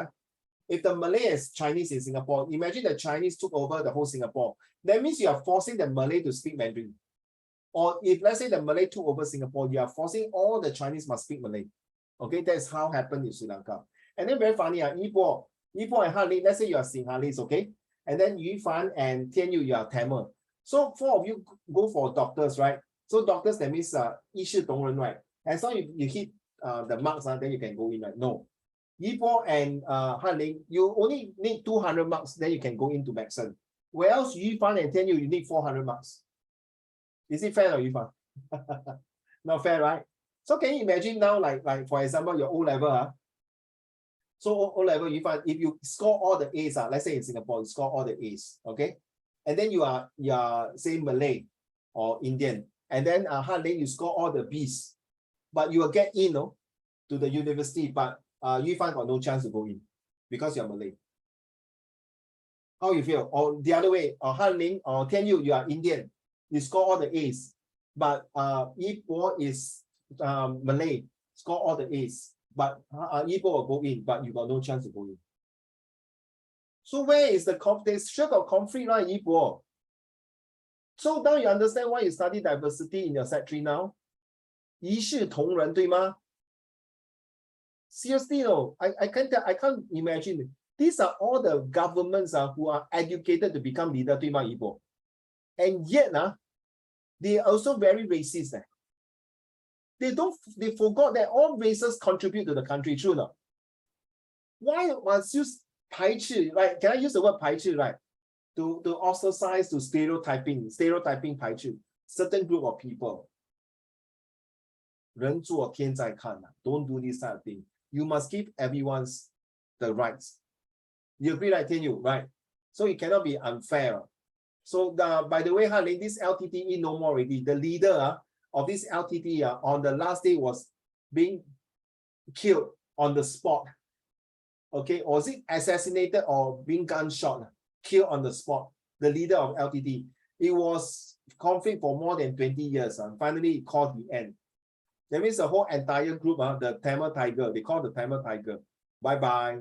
if the Malay is Chinese in Singapore, imagine the Chinese took over the whole Singapore. That means you are forcing the Malay to speak Mandarin. Or if let's say the Malay took over Singapore, you are forcing all the Chinese must speak Malay. Okay, that's how happened in Sri Lanka. And then very funny, Ipo and Han-Ling, let's say you are Sinhalese, okay? And then Yifan and Tianyu, you are Tamil. So 4 of you go for doctors, right? So doctors, that means 医事同仁, right? As long as you hit the marks, then you can go in, right? No. Yipo and Han-Ling, you only need 200 marks, then you can go into medicine. Whereas Yifan and Tianyu, you need 400 marks. Is it fair or Yifan? Not fair, right? So can you imagine now, like for example, your O-level, so O-level, Yifan, if you score all the A's, let's say in Singapore, you score all the A's, okay? And then you are say Malay or Indian, and then Han-Ling, you score all the B's, but you will get in, to the university, but Yifan got no chance to go in because you're Malay. How you feel? Or the other way, or Han-Ling or Tianyu, you are Indian, you score all the A's, but Yipo is Malay, score all the A's, but Yipo will go in, but you got no chance to go in. So where is the conflict? Sure got conflict, right, Yipo? So now you understand why you study diversity in your Set 3 now? 一视同仁，对吗? Seriously, no, I can't imagine. These are all the governments who are educated to become leader, 对吗, Yipo? And yet, they are also very racist. They forgot that all races contribute to the country, true or not? Why must you 排斥, right? Can I use the word 排斥, right? To ostracize, to stereotyping 排斥 certain group of people. 人做天在看, don't do this kind of thing. You must give everyone's the rights. You agree, right, Tianyu, right? So it cannot be unfair. So by the way, Han-Ling, this LTTE no more already. The leader of this LTTE on the last day was being killed on the spot. Okay, was it assassinated or being gunshot, killed on the spot? The leader of LTT. It was conflict for more than 20 years. Finally, it called the end. That means the whole entire group, the Tamil Tiger, they call the Tamil Tiger. Bye-bye.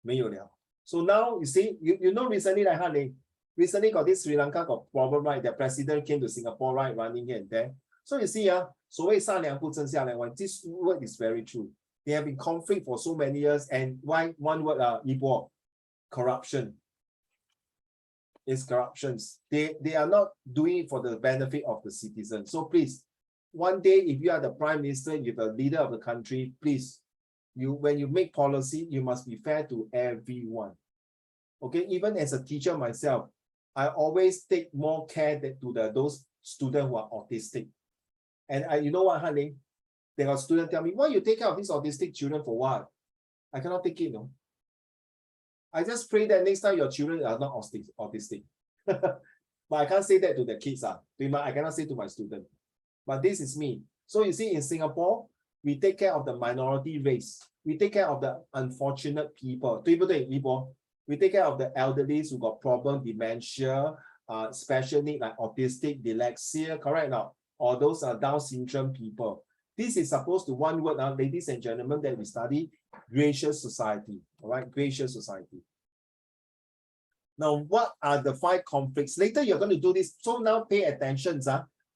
没有了. So now you see, you know recently like recently got this Sri Lanka got problem, right? The president came to Singapore, right? Running here and there. So you see, 所谓善良不正下来, this word is very true. They have been conflict for so many years, and why one word, Ipo, corruption. It's corruptions. They are not doing it for the benefit of the citizens. So please, one day, if you are the prime minister, you're the leader of the country, please, when you make policy, you must be fair to everyone. Okay, even as a teacher myself, I always take more care to those students who are autistic. And you know what, honey? There are students tell me, why you take care of these autistic children for what? I cannot take it, no. I just pray that next time your children are not autistic. But I can't say that to the kids. I cannot say to my student. But this is me. So you see, in Singapore, we take care of the minority race. We take care of the unfortunate people. We take care of the elderly who got problem, dementia, special need like autistic, dyslexia, correct now? Or those are Down syndrome people. This is supposed to one word, ladies and gentlemen, that we study gracious society. All right, gracious society. Now, what are the 5 conflicts? Later, you're going to do this. So now pay attention,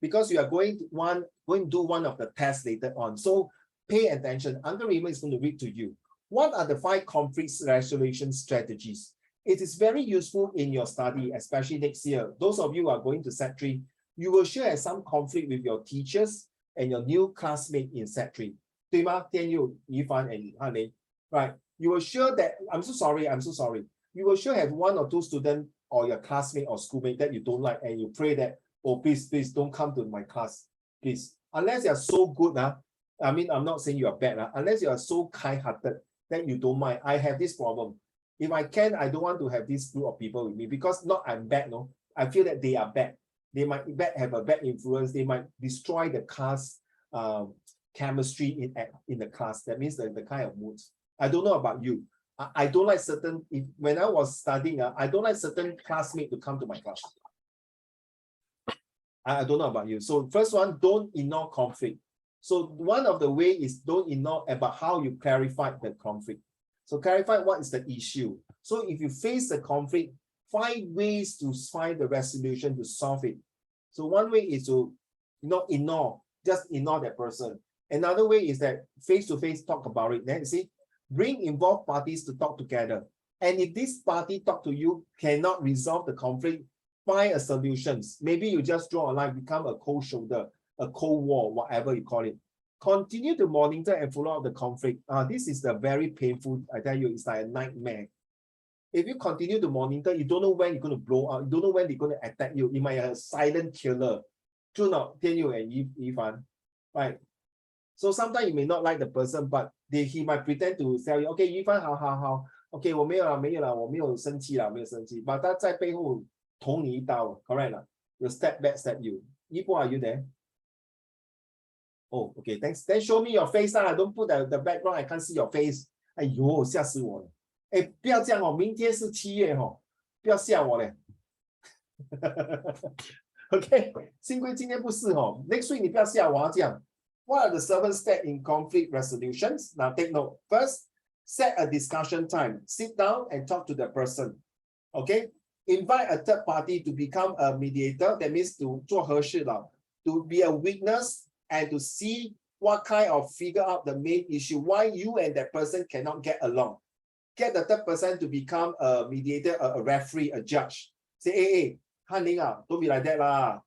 because you are going to do one of the tests later on. So pay attention. Uncle Raymond is going to read to you. What are the 5 conflicts resolution strategies? It is very useful in your study, especially next year. Those of you who are going to Set 3, you will sure have some conflict with your teachers and your new classmate in Set 3. 对吗? Tianyu, Yifan, and Hanley. Right. You will sure that, I'm so sorry. You will sure have 1 or 2 students or your classmate or schoolmate that you don't like, and you pray that, oh, please, don't come to my class. Please. Unless you're so good, I mean, I'm not saying you are bad, unless you are so kind-hearted that you don't mind. I have this problem. If I can, I don't want to have this group of people with me, because not I'm bad, no. I feel that they are bad. They might have a bad influence. They might destroy the class chemistry in the class. That means the kind of moods. I don't know about you. I don't like certain, when I was studying, I don't like certain classmates to come to my class. I don't know about you. So first one, don't ignore conflict. So one of the ways is don't ignore about how you clarify the conflict. So clarify what is the issue. So if you face the conflict, find ways to find the resolution to solve it. So one way is to not ignore, just ignore that person. Another way is that face-to-face talk about it. Then you see, bring involved parties to talk together. And if this party talk to you cannot resolve the conflict, find a solutions. Maybe you just draw a line, become a cold shoulder, a cold war, whatever you call it. Continue to monitor and follow up the conflict. This is the very painful, I tell you, it's like a nightmare. If you continue to monitor, you don't know when you're going to blow up. You don't know when they're going to attack you. You might have a silent killer. True not, Tianyu and Yifan, right? So sometimes you may not like the person, but he might pretend to tell you, okay, Yifan, how. Okay, 我没有生气啦, but 他在背后捅你一刀, correct 啦? Will backstab you. Yipo, are you there? Oh, okay, thanks. Then show me your face lah. Don't put the background. I can't see your face. 哎呦，吓死我了。哎，不要这样哦，明天是7月哦，不要吓我嘞。OK， 幸亏今天不是哦。Next week 你不要吓我这样。What are the 7 steps in conflict resolutions? Now take note. First, set a discussion time. Sit down and talk to the person. Okay? Invite a third party to become a mediator. That means to 做和事佬, to be a witness and to see what kind of figure out the main issue, why you and that person cannot get along. Get the third person to become a mediator, a referee, a judge. Say, hey, Han-Ling, don't be like that lah.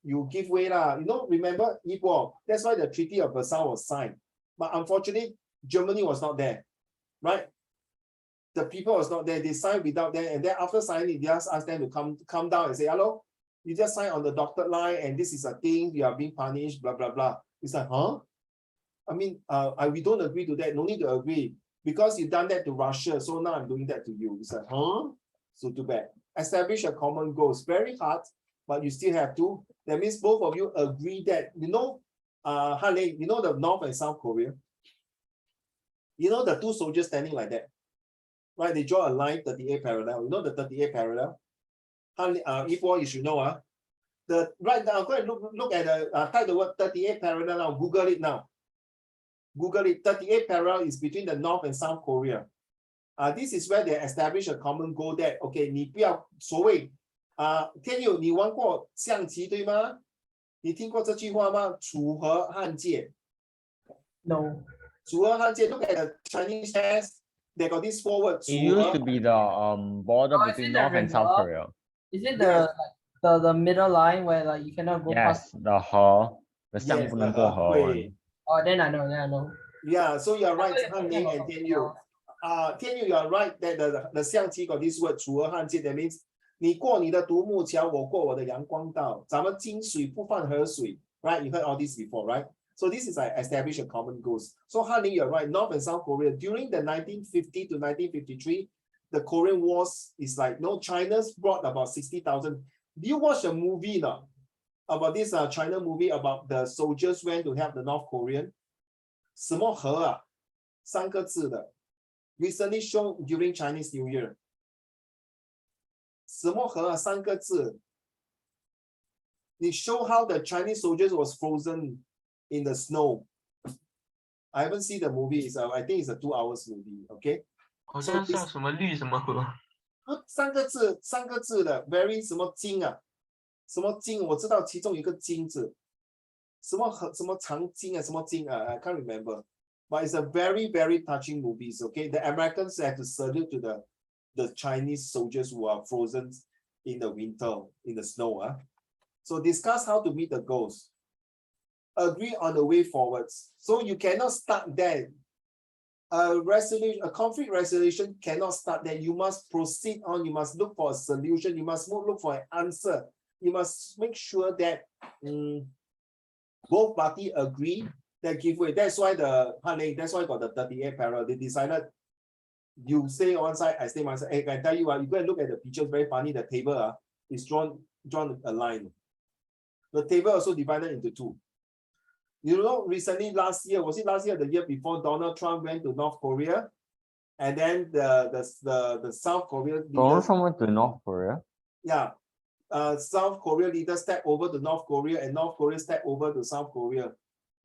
You give way lah. You know, remember, Ipo, that's why the Treaty of Versailles was signed. But unfortunately, Germany was not there, right? The people was not there. They signed without them. And then after signing, they just asked them to come down and say, hello, you just signed on the dotted line and this is a thing, you are being punished, blah, blah, blah. It's like, huh? I mean, we don't agree to that. No need to agree. Because you've done that to Russia, so now I'm doing that to you. It's like, huh? So too bad. Establish a common goal. It's very hard, but you still have to. That means both of you agree that, you know, Han-Ling, you know the North and South Korea? You know the 2 soldiers standing like that? right? They draw a line 38 parallel. You know the 38 parallel? Yibo, you should know. The right now, go and look at the type the word 38 parallel now. Google it now. Google it. 38 parallel is between the North and South Korea. This is where they establish a common goal that okay, 你不要所谓天佑，你玩过象棋对吗？你听过这句话吗？楚河汉界。 No. 楚河汉界。Look at the Chinese chess. They got this four words. It used to be the border Oh, is between it the North and South river? Korea. Is it the like the middle line where like you cannot go past? Yes, the 河 the 象 Yes, 不能过河 one. 对。 Oh, then I know. Yeah, so you're right, I thought Han you Ling were and talking Tian Yu. about Tian Yu, you're right that the 象棋 got this word 楚河汉界 that means 你过你的独木桥，我过我的阳光道，咱们金水不犯河水 right? You heard all this before, right? So this is like establish a common goals. So Han Ling, you're right, North and South Korea, during the 1950 to 1953, the Korean Wars is like, no, China's brought about 60,000. Do you watch a movie now about this China movie about the soldiers went to help the North Korean? 什么河3个字的 recently shown during Chinese New Year. 什么河3个字 They show how the Chinese soldiers was frozen in the snow. I haven't seen the movie. I think it's a 2 hours movie. Okay. 好像叫什么绿什么河。 3个字的 very 什么金什么金我知道其中有一个金字什么长金什么金I can't remember, but it's a very touching movies. Okay, the Americans have to salute to the Chinese soldiers who are frozen in the winter in the snow. So discuss how to meet the goals. Agree on the way forwards. So you cannot start there. A conflict resolution cannot start there. You must proceed on. You must look for a solution. You must look for an answer. You must make sure that both parties agree that give way. That's why that's why got the 38 parallel. They decided you stay one side, I stay one side. Hey, I tell you what, you go and look at the pictures, very funny. The table is drawn a line. The table also divided into two. You know, recently last year, was it last year or the year before, Donald Trump went to North Korea, and then the South Korea Donald Trump went to North Korea. Yeah. South Korea leaders step over to North Korea and North Korea step over to South Korea,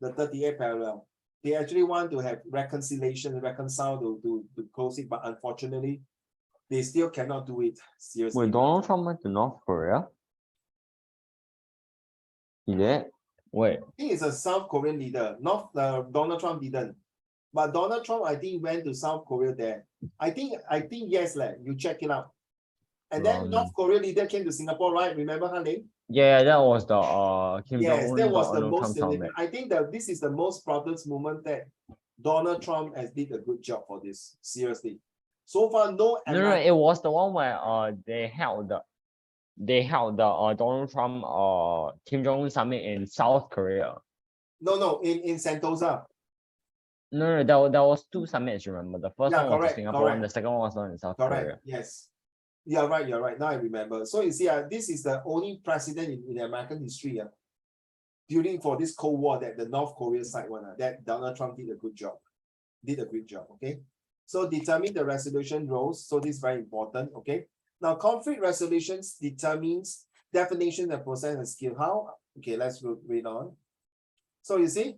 the 38 parallel. They actually want to have reconcile to close it, but unfortunately, they still cannot do it seriously. Wait, Donald Trump went to North Korea? He did? Wait. He is a South Korean leader, not Donald Trump didn't. But Donald Trump, I think, went to South Korea there. I think yes, you check it out. And then North Korea leader came to Singapore, right? Remember her name? Yeah, that was the Kim Yes, Jong-un, that was the Donald most. Trump summit. I think that this is the most proudest moment that Donald Trump has did a good job for this. Seriously, so far no. No, it was the one where they held the Donald Trump Kim Jong-un summit in South Korea. No, in Sentosa. No, there was two summits. Remember, the first one was in Singapore, and the second one was not in South Correct. Korea. Yes. You're right. Now I remember. So you see, this is the only precedent in American history during for this Cold War that the North Korea side one that Donald Trump did a good job. Did a great job. Okay. So determine the resolution roles. So this is very important. Okay. Now conflict resolutions determines definition and process and skill. How? Okay, let's read on. So you see,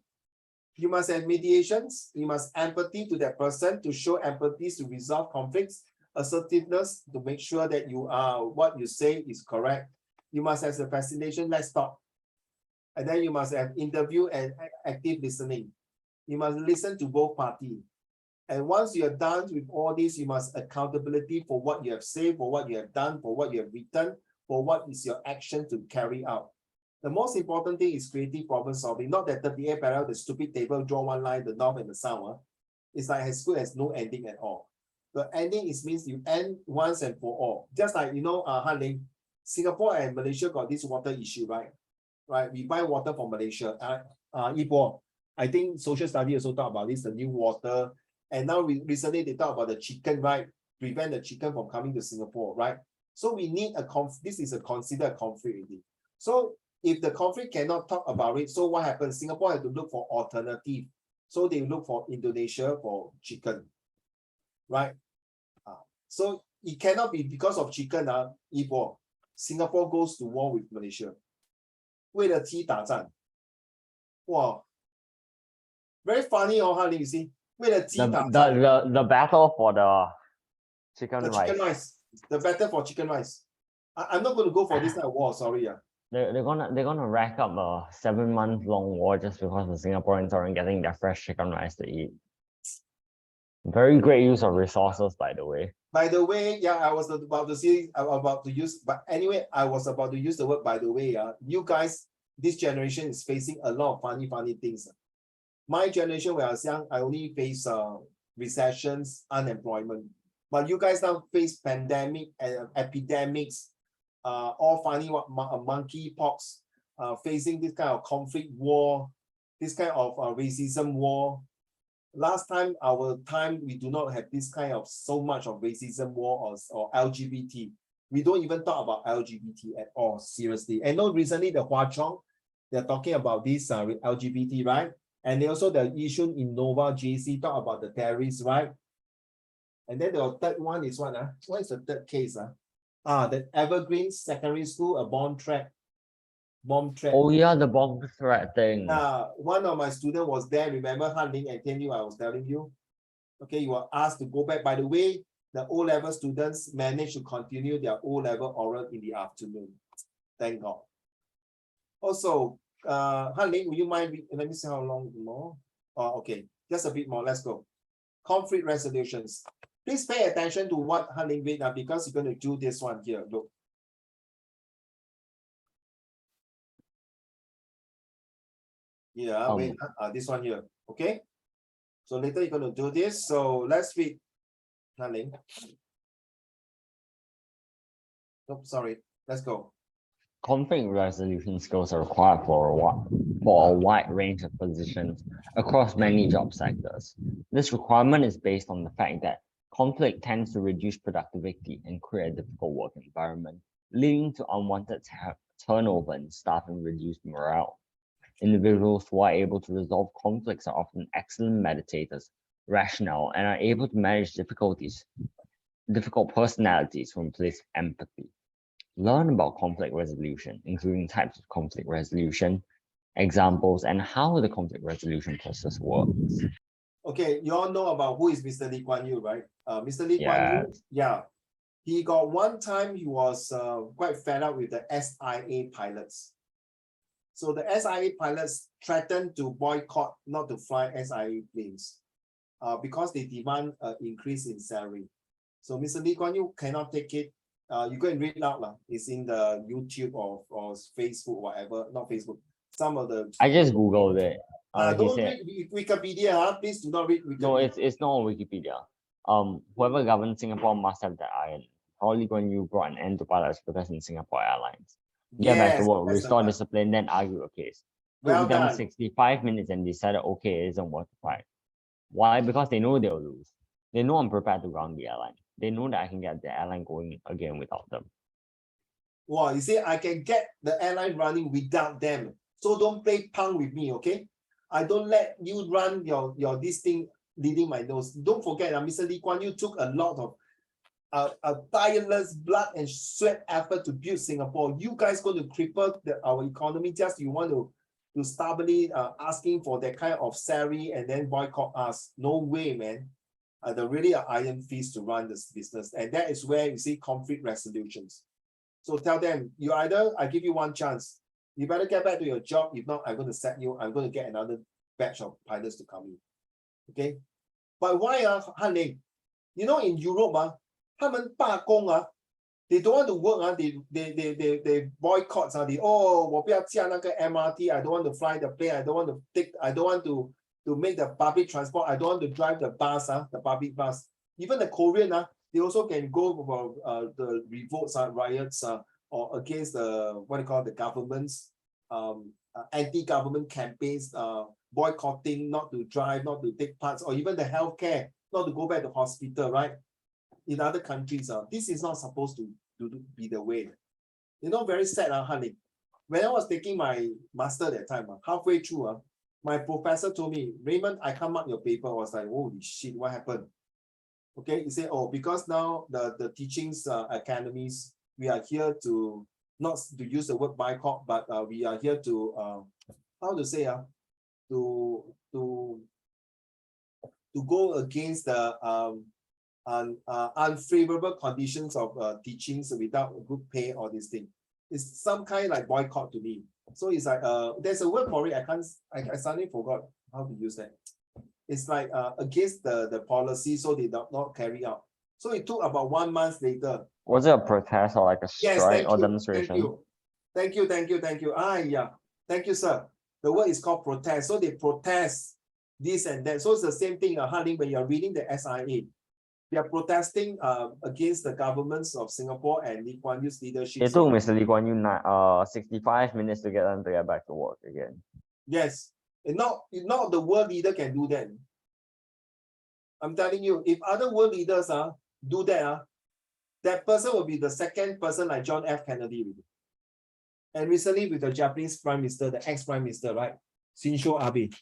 you must have mediations. You must empathy to that person to show empathy to resolve conflicts. Assertiveness to make sure that you are what you say is correct. You must have the facilitation, let's talk. And then you must have interview and active listening. You must listen to both parties. And once you are done with all this, you must accountability for what you have said, for what you have done, for what you have written, for what is your action to carry out. The most important thing is creative problem solving, not that 38 parallel, the stupid table, draw one line, the north and the south. It's like as good as no ending at all. The ending means you end once and for all. Just like, you know, Han Ling, Singapore and Malaysia got this water issue, right? Right, we buy water from Malaysia. Yibo, I think social study also talk about this, the new water. And now recently they talk about the chicken, right? Prevent the chicken from coming to Singapore, right? So we need this is considered a conflict already. So if the conflict cannot talk about it, so what happens? Singapore has to look for alternative. So they look for Indonesia for chicken. Right? So it cannot be because of chicken, war. Singapore goes to war with Malaysia. 为了鸡打战. Wow. Very funny, Hanling, you see. 为了鸡打战. The battle for the chicken The rice. chicken rice. The battle for chicken rice. I'm not going to go for this type of war, sorry. They're gonna rack up a 7-month-long war just because the Singaporeans aren't getting their fresh chicken rice to eat. Very great use of resources, by the way. By the way, yeah, I was about to say, but anyway, I was about to use the word by the way. You guys, this generation is facing a lot of funny things. My generation, when I was young, I only face recessions, unemployment. But you guys now face pandemic and epidemics, all funny monkeypox, facing this kind of conflict war, this kind of racism war. Last time, we do not have this kind of so much of racism war or LGBT. We don't even talk about LGBT at all, seriously. And no, recently the Hwa Chong, they're talking about this LGBT, right? And they also the issue in Nova JC talk about the terrorists, right? And then the third one is what? What is the third case? The Evergreen Secondary School, a bomb threat. Oh yeah, the bomb threat thing. One of my students was there. Remember Hanling and Tian Yu, I was telling you. Okay, you were asked to go back. By the way, the O-level students managed to continue their O-level oral in the afternoon. Thank God. Also, Hanling, would you mind? Let me see how long more. Oh, okay, just a bit more. Let's go. Conflict resolutions. Please pay attention to what Hanling read now because you're going to do this one here. Look. Yeah, wait, this one here. Okay. So later you're going to do this. So let's read. Hanling. Nope, sorry. Let's go. Conflict resolution skills are required for a wide range of positions across many job sectors. This requirement is based on the fact that conflict tends to reduce productivity and create a difficult work environment, leading to unwanted turnover in staff and reduced morale. Individuals who are able to resolve conflicts are often excellent meditators, rational, and are able to manage difficult personalities from a place of empathy. Learn about conflict resolution, including types of conflict resolution, examples, and how the conflict resolution process works. Okay, you all know about who is Mr. Lee Kuan Yew, right? Mr. Lee Kuan Yew, yeah. He got one time he was quite fed up with the SIA pilots. So the SIA pilots threatened to boycott, not to fly SIA planes because they demand an increase in salary. So Mr. Lee Kuan Yew cannot take it. You go and read it out. It's in the YouTube or Facebook, whatever, not Facebook. Some of the... I just Googled it. Don't read Wikipedia, please do not read Wikipedia. No, it's not on Wikipedia. Whoever governs Singapore must have that iron. Probably when you brought an end to pilots because in Singapore Airlines. Get back to work, restore discipline, then argue a case. Well Took them done. 65 minutes and decided, okay, it isn't worth the fight. Why? Because they know they'll lose. They know I'm prepared to ground the airline. They know that I can get the airline going again without them. Wow, you see, I can get the airline running without them. So don't play punk with me, okay? I don't let you run your this thing leading my nose. Don't forget, Mr. Lee Kuan Yew took a lot of a tireless blood and sweat effort to build Singapore. You guys going to cripple our economy just you want to stubbornly asking for that kind of salary and then boycott us. No way, man. They're really an iron fist to run this business. And that is where you see conflict resolutions. So tell them, I give you one chance. You better get back to your job. If not, I'm going to sack you. I'm going to get another batch of pilots to come in. Okay? But why, Hanling? You know, in Europe, 他们罢工 they don't want to work, they boycott,我不要驾那个 MRT, I don't want to fly the plane, I don't want to make the public transport, I don't want to drive the bus, the public bus. Even the Korean, they also can go for the revolts, riots, or against the government's anti-government campaigns, boycotting, not to drive, not to take parts, or even the healthcare, not to go back to hospital, right? In other countries, this is not supposed to be the way. You know, very sad, Hanling. When I was taking my master that time, halfway through, my professor told me, Raymond, I can't mark your paper. I was like, holy shit, what happened? Okay, you say, oh, because now the teachings academies, we are here to not to use the word boycott, but we are here to how to say to go against the unfavorable conditions of teachings without good pay or this thing. It's some kind like boycott to me. So it's like there's a word for it. I suddenly forgot how to use that. It's like against the policy, so they do not carry out. So it took about 1 month later. Was it a protest or like a Yes, strike thank or you, demonstration? thank you. Yeah, thank you, sir. The word is called protest. So they protest this and that. So it's the same thing, Hanling, when you're reading the SIA. They are protesting against the governments of Singapore and Lee Kuan Yew's leadership. It took Mr. Lee Kuan Yew 65 minutes to get them to get back to work again. Yes, and not the world leader can do that. I'm telling you, if other world leaders do that, that person will be the second person like John F. Kennedy. And recently with the Japanese Prime Minister, the ex-Prime Minister, right? Shinzo Abe.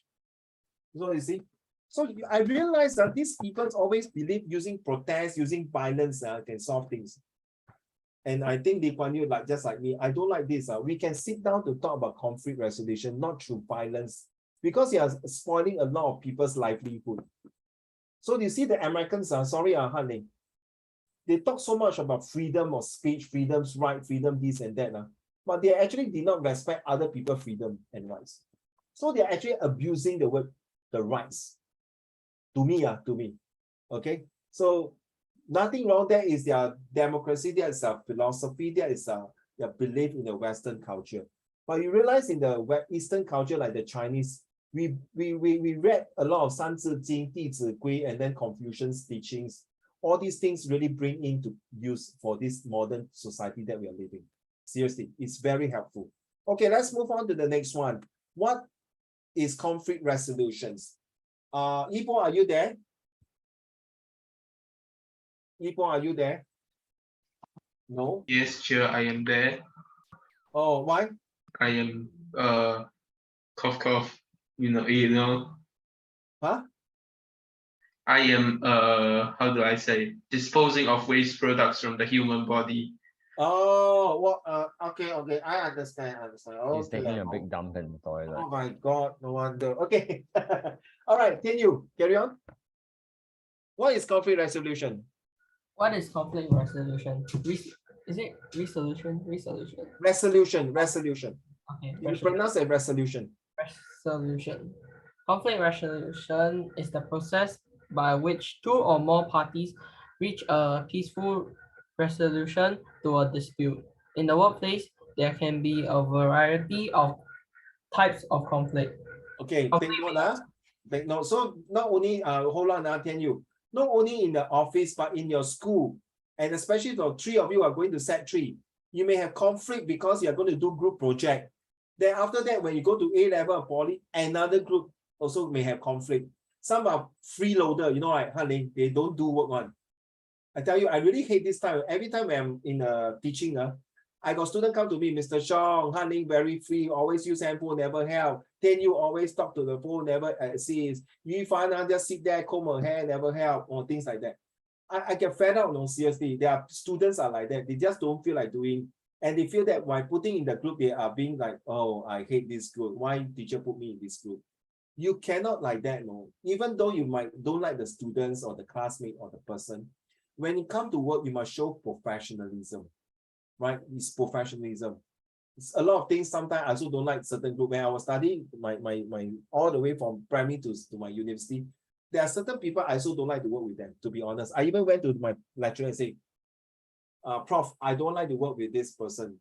So you see, so I realized that these people always believe using protest, using violence can solve things. And I think Lee Kuan Yew, just like me, I don't like this. We can sit down to talk about conflict resolution, not through violence, because you are spoiling a lot of people's livelihood. So you see the Americans, sorry, Hanling, they talk so much about freedom of speech, freedom's right, freedom this and that, but they actually did not respect other people's freedom and rights. So they're actually abusing the word, the rights. To me, okay? So nothing wrong there is their democracy, there is a philosophy, there is their belief in the Western culture. But you realize in the Eastern culture, like the Chinese, we read a lot of San Zi Jing, Di Zi Gui, and then Confucian's teachings. All these things really bring into use for this modern society that we are living. Seriously, it's very helpful. Okay, let's move on to the next one. What is conflict resolutions? Ipo, are you there? Ipo, are you there? No? Yes, sure, I am there. Oh, why? I am cough. You know. Huh? I am how do I say, disposing of waste products from the human body. Oh, well, okay, I understand. He's Okay. taking a big dump in the toilet. Oh my God, no wonder. Okay. All right, carry on. What is conflict resolution? What is conflict resolution? Is it resolution? Resolution. Okay. You pronounce a resolution. Resolution. Conflict resolution is the process by which two or more parties reach a peaceful resolution to a dispute. In the workplace, there can be a variety of types of conflict. Okay, take note. Take note. So not only hold on, not only in the office, but in your school, and especially the three of you are going to set 3, you may have conflict because you are going to do group project. Then after that, when you go to A level of poly, another group also may have conflict. Some are freeloader, right, Hanling, they don't do work on. I tell you, I really hate this time. Every time I'm in teaching, I got students come to me, Mr. Chong, Hanling very free, always use handphone, never help. Then you always talk to the phone, never assist. You find out just sit there, comb her hair, never help, or things like that. I get fed up, no, seriously. There are students are like that. They just don't feel like doing, and they feel that by putting in the group, they are being like, oh, I hate this group. Why teacher put me in this group? You cannot like that, no. Even though you might don't like the students or the classmate or the person, when you come to work, you must show professionalism, right? It's professionalism. It's a lot of things. Sometimes I also don't like certain group. When I was studying my all the way from primary to my university, there are certain people I also don't like to work with them, to be honest. I even went to my lecturer and say, Prof, I don't like to work with this person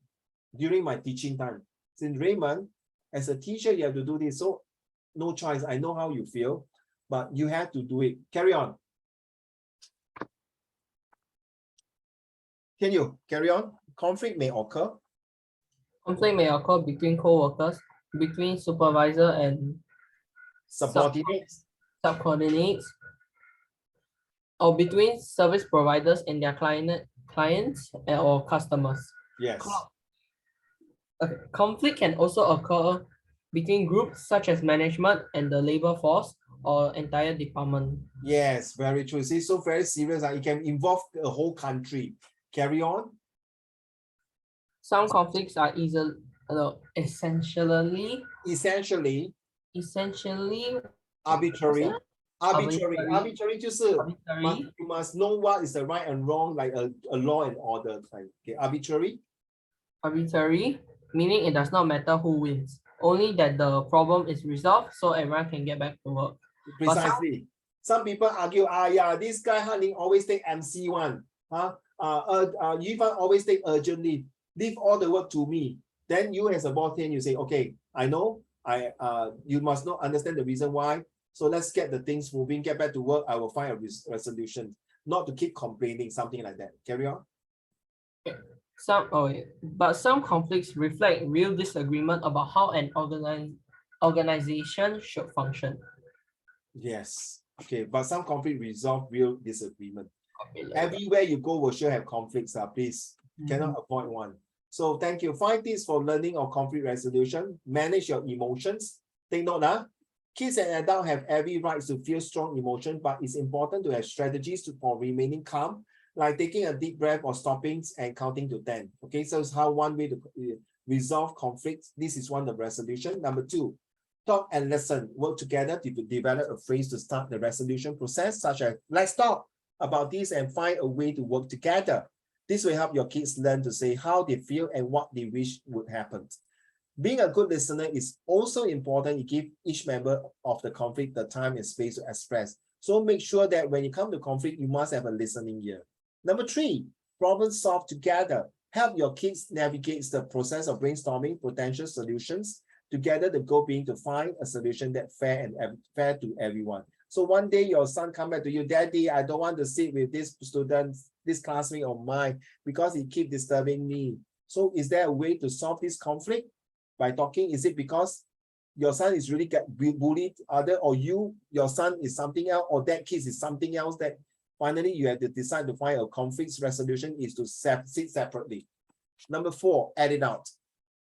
during my teaching time. Since Raymond, as a teacher, you have to do this. So no choice. I know how you feel, but you have to do it. Carry on. Can you carry on? Conflict may occur. Conflict may occur between co-workers, between supervisor and Subordinates. subordinates, or between service providers and their clients or customers. Yes. Okay. Conflict can also occur between groups such as management and the labor force or entire department. Yes, very true. See, so very serious. It can involve a whole country. Carry on. Some conflicts are essentially Essentially arbitrary. Arbitrary 就是 arbitrary, you must know what is the right and wrong, like a law and order kind. Okay, arbitrary. meaning it does not matter who wins, only that the problem is resolved so everyone can get back to work. Precisely. Some people argue, yeah, this guy Hanling always take MC one. Yifan always take urgent leave. Leave all the work to me. Then you as a boss, you say, okay, I know, you must not understand the reason why. So let's get the things moving, get back to work. I will find a resolution, not to keep complaining, something like that. Carry on. But some conflicts reflect real disagreement about how an organization should function. Yes. Okay, but some conflict resolve real disagreement. Everywhere you go will sure have conflicts, please. Cannot avoid one. So thank you. 5 tips for learning or conflict resolution. Manage your emotions. Take note, kids and adults have every right to feel strong emotion, but it's important to have strategies for remaining calm, like taking a deep breath or stopping and counting to 10. Okay, so it's how one way to resolve conflicts. This is one of the resolution. Number 2, talk and listen. Work together to develop a phrase to start the resolution process, such as, let's talk about this and find a way to work together. This will help your kids learn to say how they feel and what they wish would happen. Being a good listener is also important. You give each member of the conflict the time and space to express. So make sure that when you come to conflict, you must have a listening ear. Number 3, problem solve together. Help your kids navigate the process of brainstorming potential solutions. Together, the goal being to find a solution that's fair to everyone. So one day your son come back to you, Daddy, I don't want to sit with this student, this classmate of mine, because he keep disturbing me. So is there a way to solve this conflict by talking? Is it because your son is really get bullied, or your son is something else, or that kid is something else, that finally you have to decide to find a conflict resolution is to sit separately. Number 4, add it out.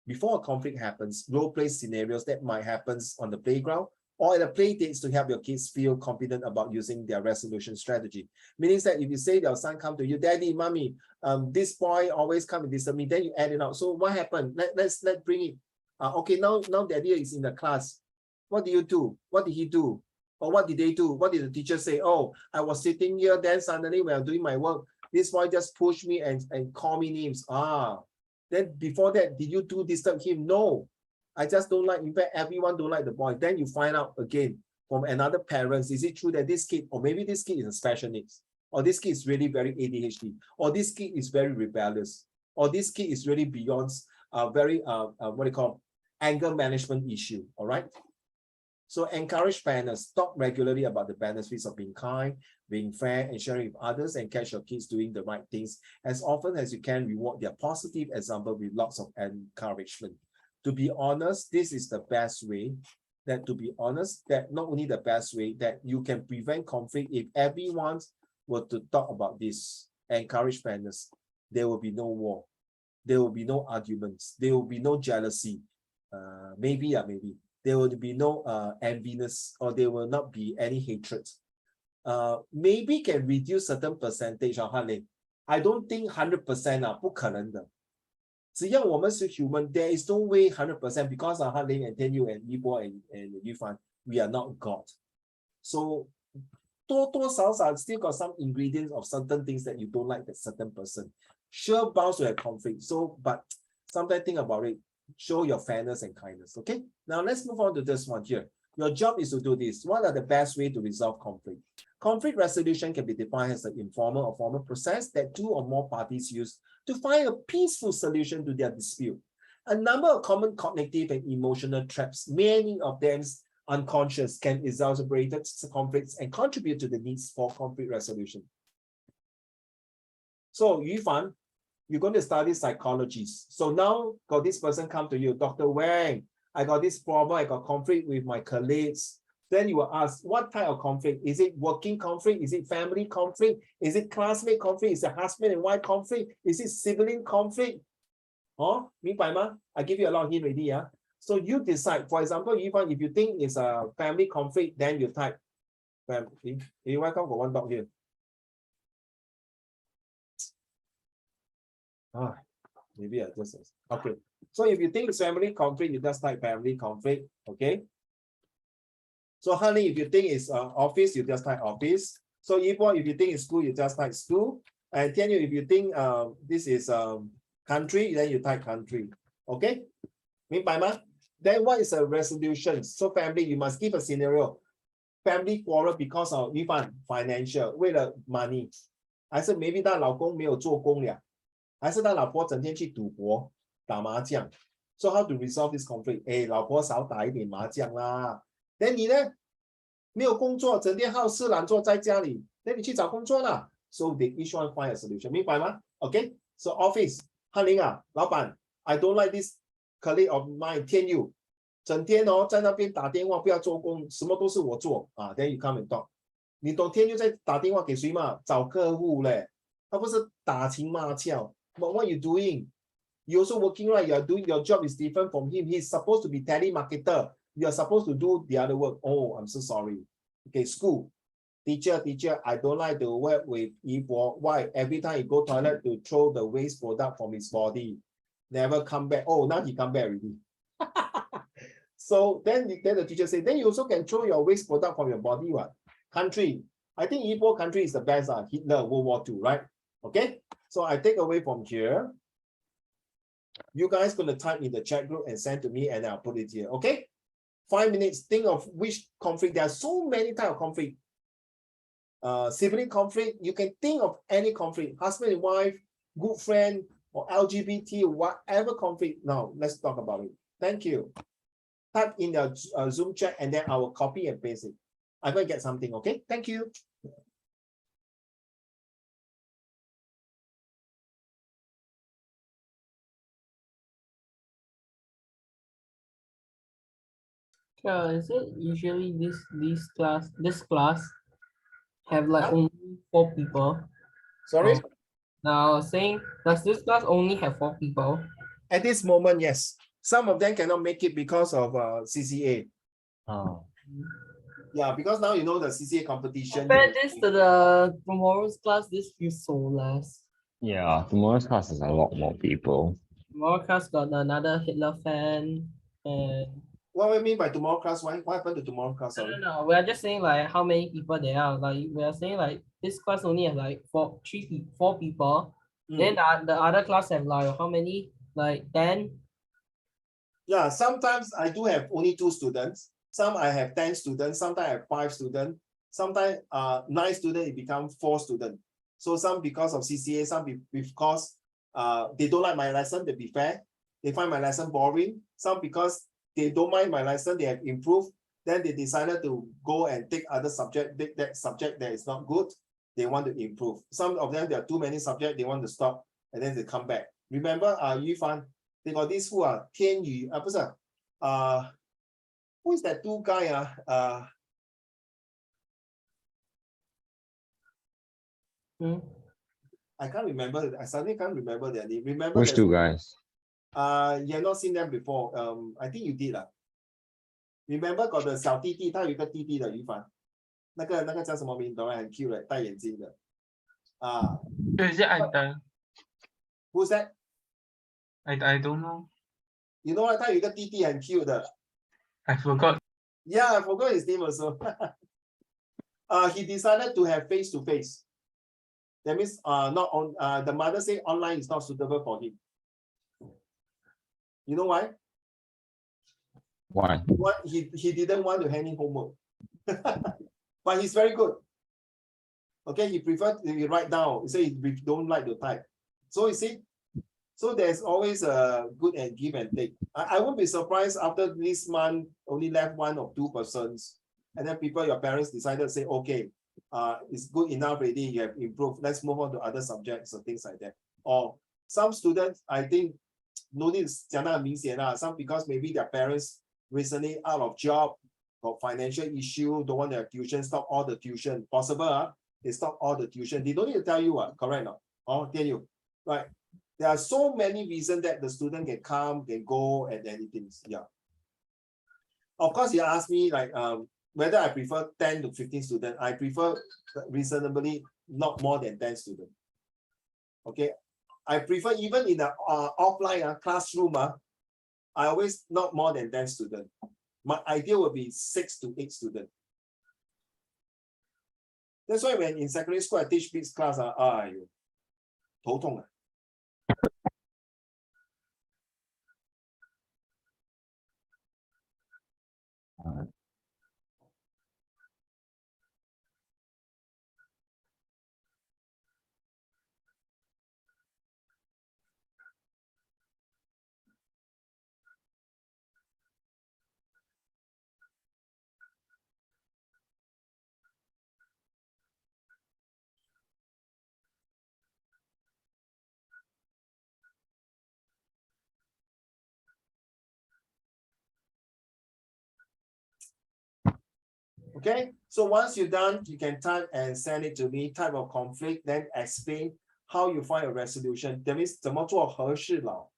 Before a conflict happens, role play scenarios that might happen on the playground or at the play dates to help your kids feel confident about using their resolution strategy. Meaning that if you say your son come to you, Daddy, Mommy, this boy always come and disturb me, then you add it out. So what happened? Let's bring it. Okay, now Daddy is in the class. What do you do? What did he do? Or what did they do? What did the teacher say? Oh, I was sitting here, then suddenly when I'm doing my work, this boy just pushed me and call me names. Then before that, did you disturb him? No, I just don't like, in fact, everyone don't like the boy. Then you find out again from another parents, is it true that this kid, or maybe this kid is a special needs, or this kid is really very ADHD, or this kid is very rebellious, or this kid is really beyond anger management issue, all right? So encourage fairness. Talk regularly about the benefits of being kind, being fair, and sharing with others, and catch your kids doing the right things. As often as you can, reward their positive example with lots of encouragement. To be honest, this is the best way. That not only the best way, that you can prevent conflict. If everyone were to talk about this, encourage fairness, there will be no war. There will be no arguments. There will be no jealousy. Maybe. There will be no enviness, or there will not be any hatred. Maybe can reduce certain percentage of Hanling. I don't think 100% 不可能的。只要我们是 human, there is no way 100% because of Hanling and Tian Yu and Yibo and Yufan, we are not God. So 多多少少 still got some ingredients of certain things that you don't like that certain person. Sure, bound to have conflict. So, but sometimes think about it. Show your fairness and kindness. Okay, now let's move on to this one here. Your job is to do this. What are the best ways to resolve conflict? Conflict resolution can be defined as an informal or formal process that 2 or more parties use to find a peaceful solution to their dispute. A number of common cognitive and emotional traps, many of them unconscious, can exacerbate conflicts and contribute to the needs for conflict resolution. So, Yufan, you're going to study psychology. So now got this person come to you, Dr. Wang, I got this problem, I got conflict with my colleagues. Then you will ask, what type of conflict? Is it working conflict? Is it family conflict? Is it classmate conflict? Is it husband and wife conflict? Is it sibling conflict? 明白吗? I give you a lot of hint already. So you decide. For example, even if you think it's a family conflict, then you type family. Hey, welcome for one dog here. Ah, maybe I just okay. So if you think it's family conflict, you just type family conflict. Okay. So honey, if you think it's office, you just type office. So if you think it's school, you just type school. And Tianyu, if you think this is country, then you type country. Okay? 明白吗? Then what is a resolution? So family, you must give a scenario. Family quarrel because of financial, 为了 money. 还是 maybe 她老公没有做工了，还是她老婆整天去赌博打麻将。So how to resolve this conflict? 哎，老婆少打一点麻将啦。then 你呢？没有工作，整天好吃懒做在家里，那你去找工作啦。So they each one find a solution， 明白吗 ？Okay， so office， 翰林啊，老板 ，I don't like this colleague of mine， 天佑，整天在那边打电话，不要做工，什么都是我做啊。Then you come and talk， 你懂天佑在打电话给谁吗？找客户嘞，他不是打情骂俏。But what you doing? You also working right? You are doing your job is different from him. He's supposed to be telemarketer. You are supposed to do the other work. Oh, I'm so sorry. Okay, school. Teacher, I don't like to work with Yibo. Why? Every time he go toilet to throw the waste product from his body. Never come back. Oh, now he come back already. So then the teacher say, then you also can throw your waste product from your body. What? Country. I think Yibo country is the best. Hitler, World War II, right? Okay. So I take away from here. You guys gonna type in the chat group and send to me and I'll put it here. Okay. 5 minutes, think of which conflict. There are so many types of conflict. Sibling conflict, you can think of any conflict. Husband and wife, good friend, or LGBT, whatever conflict. Now, let's talk about it. Thank you. Type in the Zoom chat and then I will copy and paste it. I'm going to get something, okay? Thank you. Is it usually this class have like only 4 people? Sorry? Now saying, does this class only have 4 people? At this moment, yes. Some of them cannot make it because of CCA. Oh. Yeah, because now you know the CCA competition. Compare this to the tomorrow's class, this feels so less. Yeah, tomorrow's class is a lot more people. Tomorrow's class got another Hitler fan and What do you mean by tomorrow class? What happened to tomorrow class? Sorry. no, we are just saying like how many people there are. Like we are saying like this class only have like 4 people. Then the other class have like how many? Like 10. Yeah, sometimes I do have only 2 students. Some I have 10 students. Sometimes I have 5 students. Sometimes 9 students, it becomes 4 students. So some because of CCA, some because they don't like my lesson, to be fair. They find my lesson boring. Some because they don't mind my lesson, they have improved. Then they decided to go and take other subject, take that subject that is not good. They want to improve. Some of them, there are too many subjects, they want to stop and then they come back. Remember, Yufan, they got this who are Tian Yu, who is that 2 guy? I can't remember. I suddenly can't remember their name. Remember Which 2 guys? You have not seen them before. I think you did. Remember got the 小弟弟，他有一个弟弟的于凡，那个叫什么名？懂吗？很 cute 的，戴眼镜的。Is it Who's that? I don't know. You know what? 他有一个弟弟很 cute 的。I forgot. Yeah, I forgot his name also. He decided to have face to face. That means not on. The mother say online is not suitable for him. You know why? Why? He didn't want to hand in homework. But he's very good. Okay, he preferred to write down. He say he don't like to type. So you see, so there's always a good and give and take. I won't be surprised after this month only left 1 or 2 persons, and then your parents decided to say, okay, it's good enough already. You have improved. Let's move on to other subjects or things like that. Or some students, I think, no need to 讲得很明显啦. Some because maybe their parents recently out of job, got financial issue, don't want their tuition, stop all the tuition. Possible, they stop all the tuition. They don't need to tell you what, correct or not? Tell you, right? There are so many reasons that the student can come, can go, and anything. Yeah. Of course, you ask me like whether I prefer 10 to 15 students. I prefer reasonably not more than 10 students. Okay, I prefer even in the offline classroom, I always not more than 10 students. My ideal would be 6 to 8 students. That's why when in secondary school I teach mixed class, 头痛啊。Okay, so once you're done, you can type and send it to me, type of conflict, then explain how you find a resolution. That means 怎么做和事佬。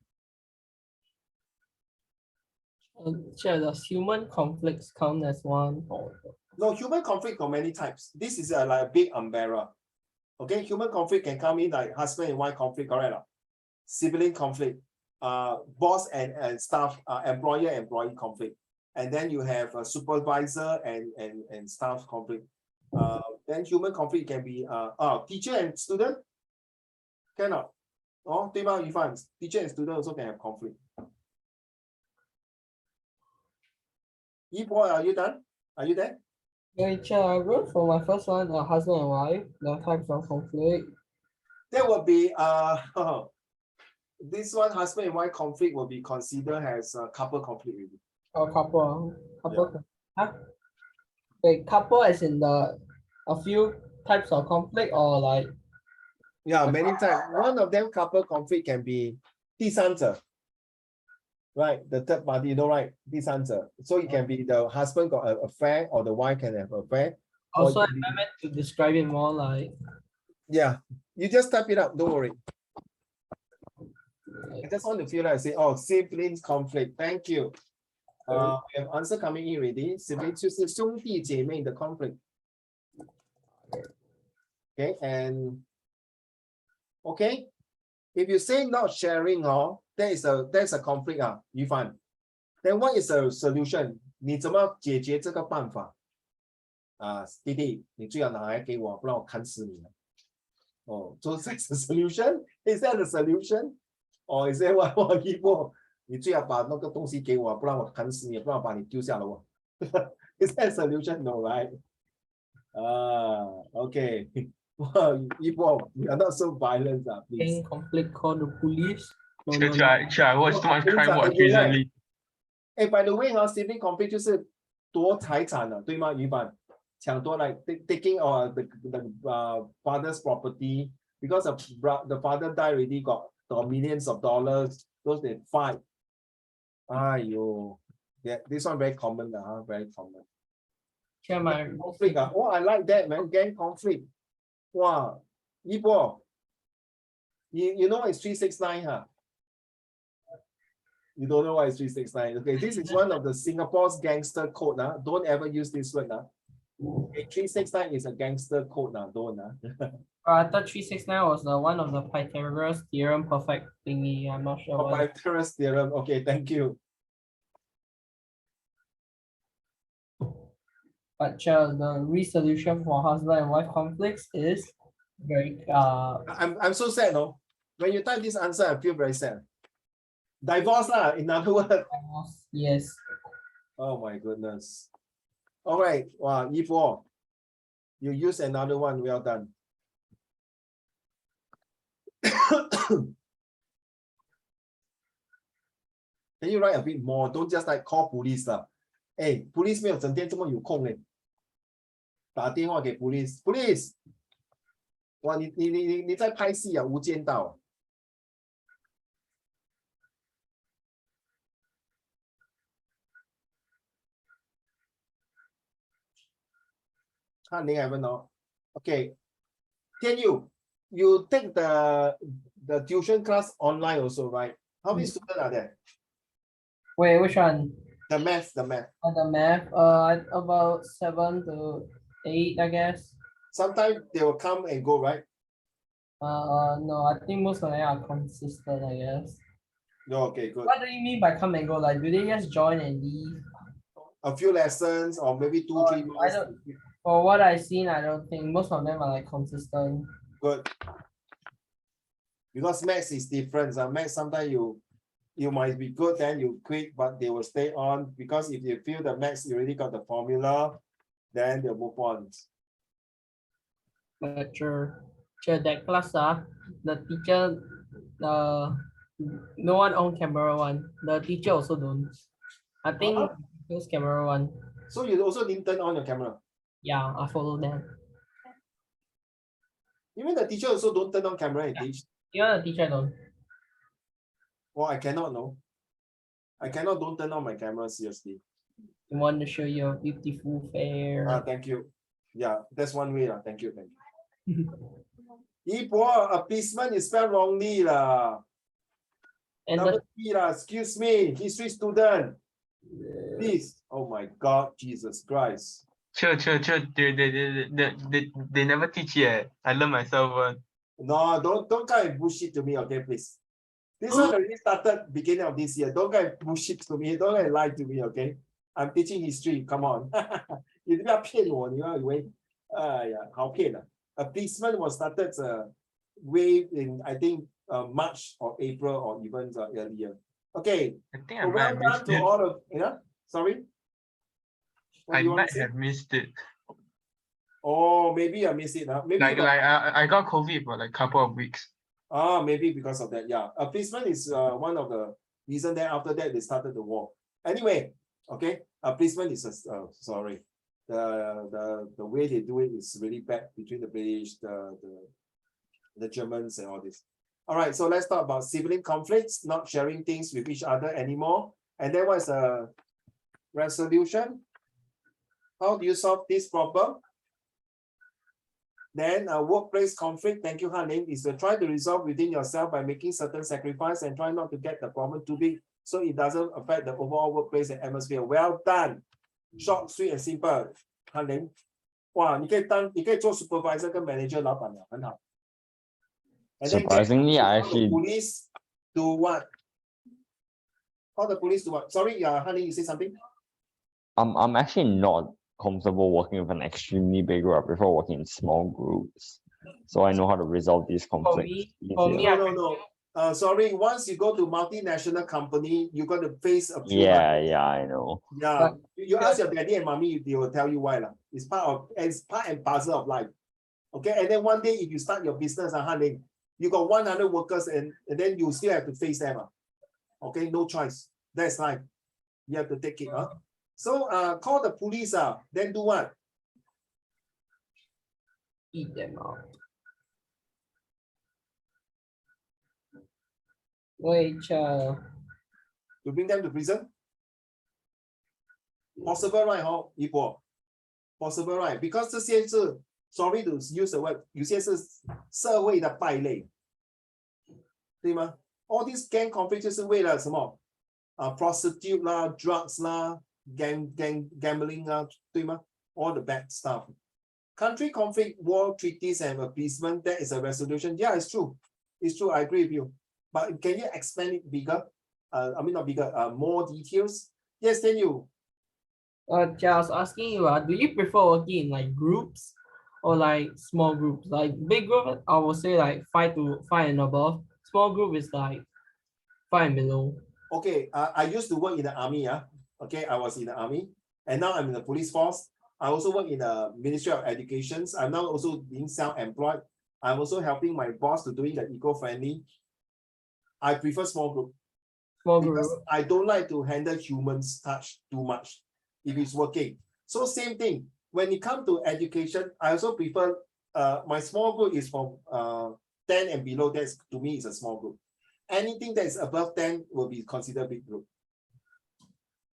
Sure, does human conflicts count as one? No, human conflict got many types. This is like a big umbrella. Okay, human conflict can come in like husband and wife conflict, correct? Sibling conflict, boss and staff, employer-employee conflict. And then you have a supervisor and staff conflict. Then human conflict can be teacher and student. Cannot. Oh, 对吗，Yifan? Teacher and student also can have conflict. Yi-Bo, are you done? Are you there? Okay, I wrote for my first one, husband and wife, the types of conflict. That would be this one, husband and wife conflict will be considered as a couple conflict really. Or couple. Huh? Wait, couple as in a few types of conflict or like Yeah, many times. One of them couple conflict can be 第三者. Right, the third party, you know, right? 第三者. So it can be the husband got an affair or the wife can have an affair. also Or I meant to describe it more like yeah, you just type it up, don't worry. I just want to feel like say, oh, siblings conflict. Thank you. We have answer coming in already. Siblings 就是兄弟姐妹的 conflict. Okay, and okay, if you say not sharing, there's a conflict, Yifan. Then what is the solution? 你怎么解决这个办法？弟弟，你最好拿来给我，不然我砍死你了。Oh, so that's the solution? Is that the solution? Or is that what Yi-Bo? 你最好把那个东西给我，不然我砍死你，不然我把你丢下楼。Is that a solution? No, right? Okay. Well, Yi-Bo, you are not so violent, please. in conflict called the police. No, no, no. I watched too much crime watch recently. Hey, by the way, sibling conflict 就是夺财产了，对吗？鱼板抢夺 like taking the father's property because the father died already got millions of dollars. Those they fight. Yeah, this one very common, very common. Share my Conflict, oh, I like that, man. Gang conflict. Wow, Yi-Bo, you know it's 369, huh? You don't know what is 369. Okay, this is one of the Singapore's gangster code. Don't ever use this word. Okay, 369 is a gangster code. Don't. I thought 369 was the one of the Pythagoras theorem perfect thingy. I'm not sure. Pythagoras theorem. Okay, thank you. But the resolution for husband and wife conflicts is very I'm so sad, no? When you type this answer, I feel very sad. Divorce lah, in other words. yes. Oh my goodness. All right, wow, Yi-Bo, you use another one. Well done. Can you write a bit more? Don't just like call police lah. Hey, police 没有整天这么有空嘞。打电话给 police。哇，你在拍戏啊，《无间道》。翰林 haven't know. Okay. Can you take the tuition class online also, right? How many students are there? Wait, which one? The math. On the math, about 7 to 8, I guess. Sometimes they will come and go, right? No, I think most of them are consistent, I guess. No, okay, good. What do you mean by come and go? Like, do they just join and leave? A few lessons or maybe 2, 3 I months. don't- For what I've seen, I don't think most of them are like consistent. Good. Because maths is different. Maths sometimes you might be good, then you quit, but they will stay on because if you feel the maths you already got the formula, then they'll move on. Sure. That class, the teacher, no one on camera one. The teacher also don't. I think Huh? use camera one. So you also didn't turn on your camera. Yeah, I follow them. Even the teacher also don't turn on camera and teach. Yeah, the teacher don't. Well, I cannot know. I cannot don't turn on my camera seriously. You want to show your beautiful fair. Thank you. Yeah, that's one way. Thank you. Yibo, appeasement is spelled wrongly lah. And Number the, 3 lah. Excuse me, history student. Please. Oh my God, Jesus Christ. Chill. They never teach yet. I learn myself one. No, don't kind of bullshit to me, okay, please. This one already started beginning of this year. Don't kind of bullshit to me. Don't kind of lie to me, okay? I'm teaching history. Come on. 你不要骗我，你要以为，哎呀，好骗啊。Appeasement was started way in I think March or April or even earlier. Okay, I think I so might well have done missed to it. all of sorry. What I do you want might to say? have missed it. Oh, maybe I missed it. Maybe Like not. I got COVID for like a couple of weeks. Maybe because of that. Yeah, appeasement is one of the reason. Then after that they started the war. Anyway, okay, appeasement is sorry. The way they do it is really bad between the British, the Germans and all this. All right, so let's talk about sibling conflicts, not sharing things with each other anymore. And then what's the resolution? How do you solve this problem? Then a workplace conflict, thank you, Han-Ling, is to try to resolve within yourself by making certain sacrifice and try not to get the problem too big so it doesn't affect the overall workplace and atmosphere. Well done. Short, sweet, and simple. Han-Ling. 哇，你可以做 supervisor 跟 manager 老板了，很好。And then Surprisingly, I call the actually police do what? Call the police do what? Sorry, Han-Ling, you say something? I'm actually not comfortable working with an extremely big group. I prefer working in small groups. So I know how to resolve these conflicts. for me, easier. No. Sorry, once you go to multinational company, you're going to face a few. Yeah, I know. Yeah, you ask your daddy and mommy, they will tell you why. It's part and parcel of life. Okay, and then one day if you start your business, you got 100 workers and then you still have to face them. Okay, no choice. That's life. You have to take it. So call the police. Then do what? eat them out. Which To bring them to prison? Possible, right? Possible, right? Because 这些是 sorry to use the word， 有些是社会的败类，对吗 ？All these gang conflict 就是为了什么？prostitute 啦 ，drugs 啦 ，gambling 啦，对吗 ？All the bad stuff. Country conflict, war treaties and appeasement, that is a resolution. Yeah, it's true. It's true. I agree with you. But can you expand it bigger? I mean not bigger. More details. Yes, then you. I was asking you, do you prefer working in like groups or like small groups? Like big group, I would say like 5 and above. Small group is like 5 and below. Okay, I used to work in the army. Okay, I was in the army, and now I'm in the police force. I also work in the Ministry of Education. I'm now also being self-employed. I'm also helping my boss to doing the eco-friendly. I prefer small group. Small group. Because I don't like to handle humans touch too much if it's working. So same thing. When it comes to education, I also prefer my small group is from 10 and below. That's to me is a small group. Anything that is above 10 will be considered big group.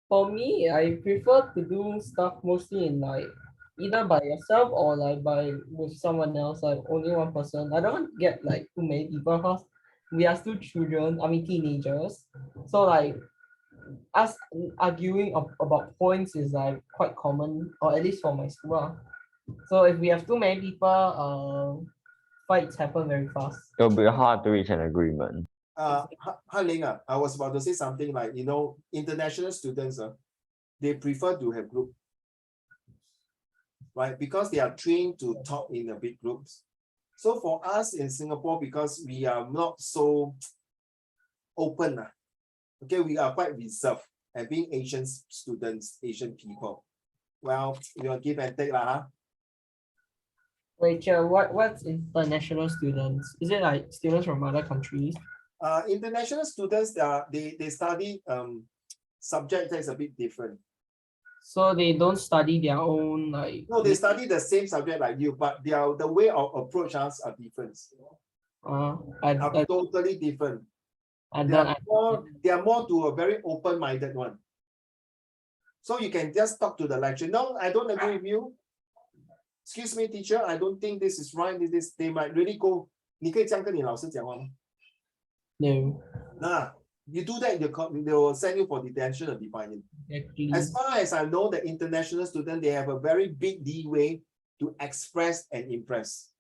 For me, I prefer to do stuff mostly in like either by yourself or like with someone else, like only one person. I don't want to get like too many people because we are still children, I mean teenagers. So like us arguing about points is like quite common, or at least for my school. So if we have too many people, fights happen very fast. It'll be hard to reach an agreement. Han Ling, I was about to say something like, international students, they prefer to have group, right? Because they are trained to talk in a big groups. So for us in Singapore, because we are not so open, okay, we are quite reserved, and being Asian students, Asian people, well, give and take, huh? Rachel, what's international students? Is it like students from other countries? International students, they study subject that is a bit different. So they don't study their own like. No, they study the same subject like you, but the way of approach us are different. Are totally different. They are more to a very open-minded one. So you can just talk to the lecturer. No, I don't agree with you. Excuse me, teacher, I don't think this is right. They might really go. 你可以这样跟你老师讲话吗？ No. Nah, you do that, they will send you for detention or defining. Exactly. As far as I know, the international student, they have a very big leeway to express and impress.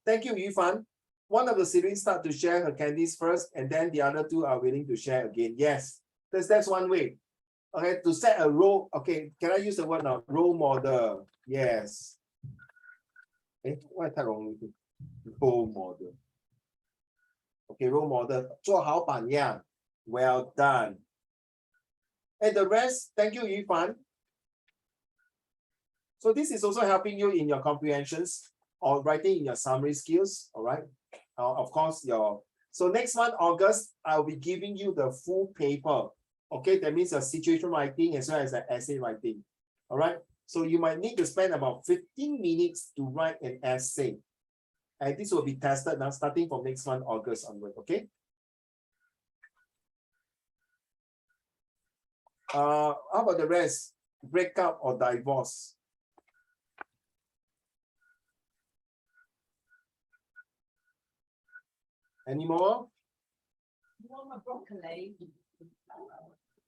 Thank you, Yufan. One of the siblings start to share her candies first, and then the other two are willing to share again. Yes, that's one way. Okay, to set a role. Okay, can I use the word now? Role model. Yes. Why is that wrong? Role model. Okay, role model. 做好榜样. Well done. And the rest, thank you, Yufan. So this is also helping you in your comprehensions or writing in your summary skills, all right? Of course, so next month, August, I'll be giving you the full paper. Okay, that means a situation writing as well as an essay writing. All right. So you might need to spend about 15 minutes to write an essay. And this will be tested now starting from next month, August onward. Okay. How about the rest? Breakup or divorce? Any more?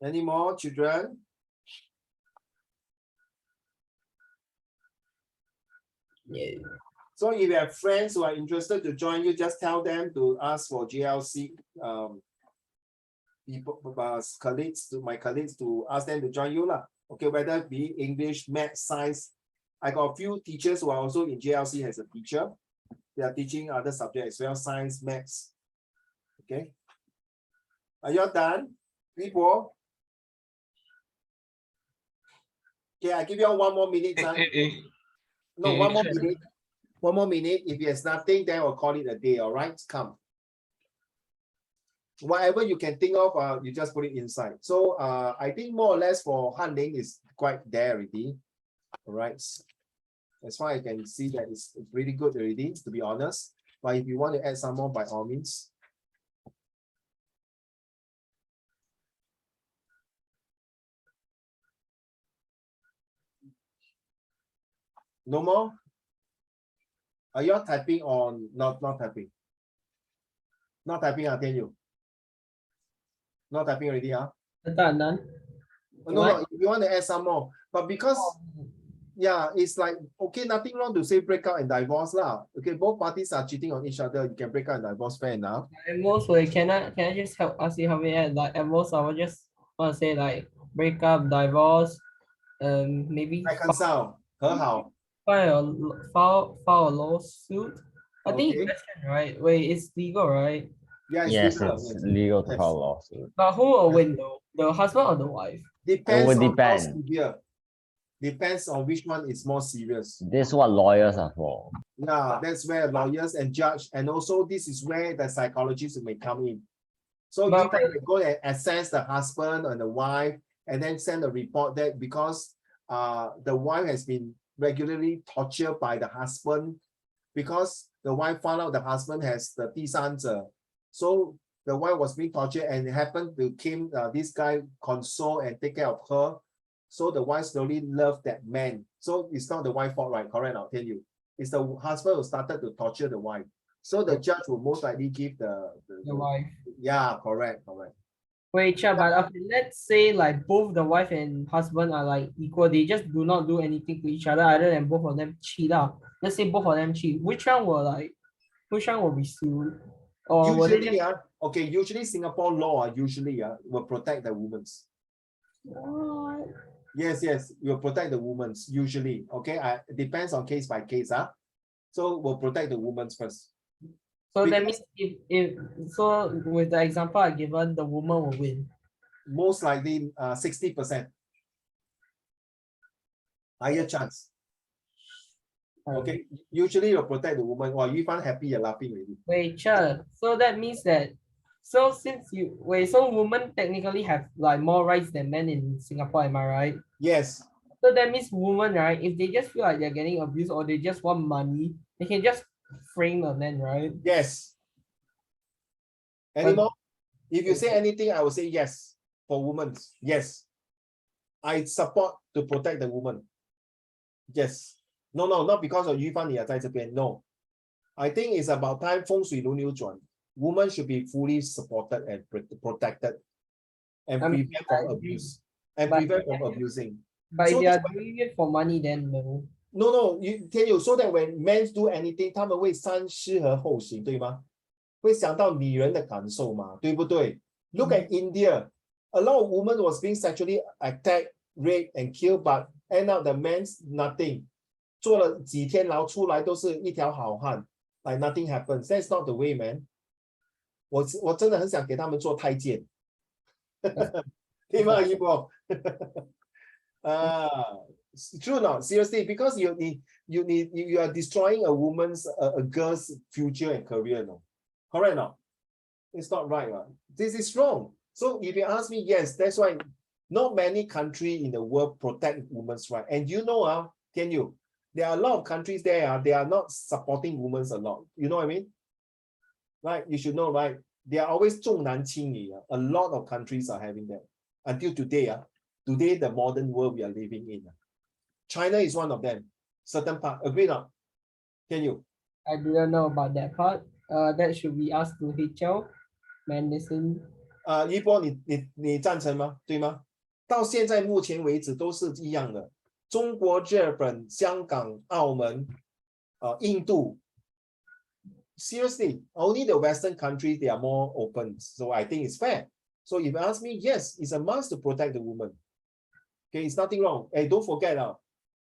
Any more children? Yeah. So if you have friends who are interested to join you, just tell them to ask for GLC people, my colleagues to ask them to join you lah. Okay, whether it be English, math, science. I got a few teachers who are also in GLC as a teacher. They are teaching other subjects as well, science, maths. Okay. Are you all done? People? Okay, I give you all 1 more minute. No, 1 more minute. 1 more minute. If there's nothing, then I'll call it a day. All right, come. Whatever you can think of, you just put it inside. So I think more or less for Han Ling is quite there already. All right. As far as I can see that it's pretty good already, to be honest. But if you want to add some more, by all means. No more? Are you all typing or not typing? Not typing, I'll tell you. Not typing already, huh? Done. No, if you want to add some more. But because, yeah, it's like, okay, nothing wrong to say break up and divorce lah. Okay, both parties are cheating on each other. You can break up and divorce, fair enough. At most, can I just ask you how many add? Like at most, I would just want to say like break up, divorce, maybe Reconcile, 和好. file a lawsuit. I think Okay. that's right. Wait, it's legal, right? Yeah, Yes, legal. it's legal to Yes. file a lawsuit. But who will win though? The husband or the wife? Depends would on how depend. severe. Depends on which one is more serious. This is what lawyers are for. Yeah, that's where lawyers and judge, and also this is where the psychologists may come in. So But you can go and assess the husband and the wife, and then send a report that because the wife has been regularly tortured by the husband, because the wife found out the husband has the 第三者. So the wife was being tortured, and it happened to came this guy console and take care of her. So the wife slowly loved that man. So it's not the wife's fault, right? Correct, I'll tell you. It's the husband who started to torture the wife. So the judge will most likely give the The wife. yeah, correct. Wait, sure, but okay, let's say like both the wife and husband are like equal. They just do not do anything to each other other than both of them cheat out. Let's say both of them cheat. Which one will be sued? Or will they Usually, just okay, usually Singapore law usually will protect the women's. What? Yes, will protect the women's usually. Okay, it depends on case by case. So we'll protect the women's first. So that Because- means if so with the example I given, the woman will win. Most likely 60%. Higher chance. Okay, usually you'll protect the woman. Wow, you find happy, you're laughing already. Wait, sure. So that means that so women technically have like more rights than men in Singapore, am I right? Yes, So that means women, right? If they just feel like they're getting abused or they just want money, they can just frame a man, right? yes. Anymore? If you say anything, I will say yes for women. Yes. I support to protect the woman. Yes. No, not because of 于芳你也在这边. No. I think it's about time 风水轮流转. Women should be fully supported and protected and prevent from abuse and But- prevent from abusing. But So if they are that's why- doing it for money, then no. No, you tell you so that when men do anything, 他们会三思而后行，对吗？会想到女人的感受嘛，对不对？ Look at India, a lot of women was being sexually attacked, raped and killed, but end up the men's nothing. 做了几天，然后出来都是一条好汉 ，like nothing happens. That's not the way, man. 我真的很想给他们做太监，对吗，一博？True not seriously because you are destroying a woman's a girl's future and career, no, correct not? It's not right, right? This is wrong. So if you ask me, yes, that's why not many countries in the world protect women's rights. And you know, can you? There are a lot of countries there, they are not supporting women's a lot. You know what I mean? Right? You should know, right? They are always 重男轻女. A lot of countries are having that until today. Today, the modern world we are living in. China is one of them. Certain part, agree not? Can you? I didn't know about that part. That should be asked to HR, medicine. 一波你赞成吗？对吗？到现在目前为止都是一样的。中国、日本、香港、澳门、印度。Seriously, only the Western countries they are more open. So I think it's fair. So if you ask me, yes, it's a must to protect the woman. Okay, it's nothing wrong. Hey, don't forget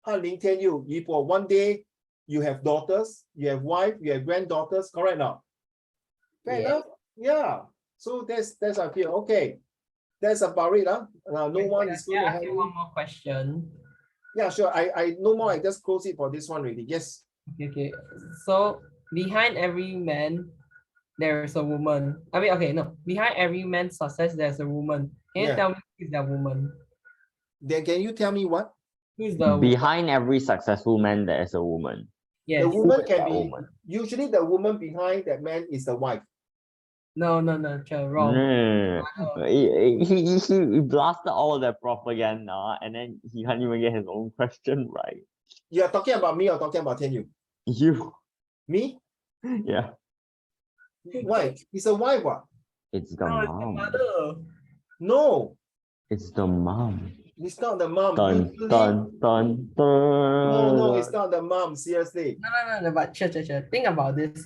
Han Ling Tian Yu, Yi Po, one day you have daughters, you have wife, you have granddaughters, correct now? Fair Yeah. enough. Yeah. So that's I feel okay. That's about it. No one is going to I have ask you one more question. Yeah, sure. I no more. I just close it for this one already. Yes. Okay. So behind every man, there is a woman. I mean, okay, no. Behind every man's success, there's a woman. Can you Yeah. tell me who's that woman? Then can you tell me what? Who's the Behind every successful man, there is a woman. Yes. The woman is can that be woman? usually the woman behind that man is the wife. No, sure, wrong. No. He blasted all the propaganda and then he can't even get his own question right. You are talking about me or talking about Tian Yu? You, Me? yeah. Why? It's a wife. What? It's the No, it's the mom. mother. No, It's the mom. it's not the mom. Dun Usually- dun dun dun. No, it's not the mom. Seriously. No, but sure. Think about this,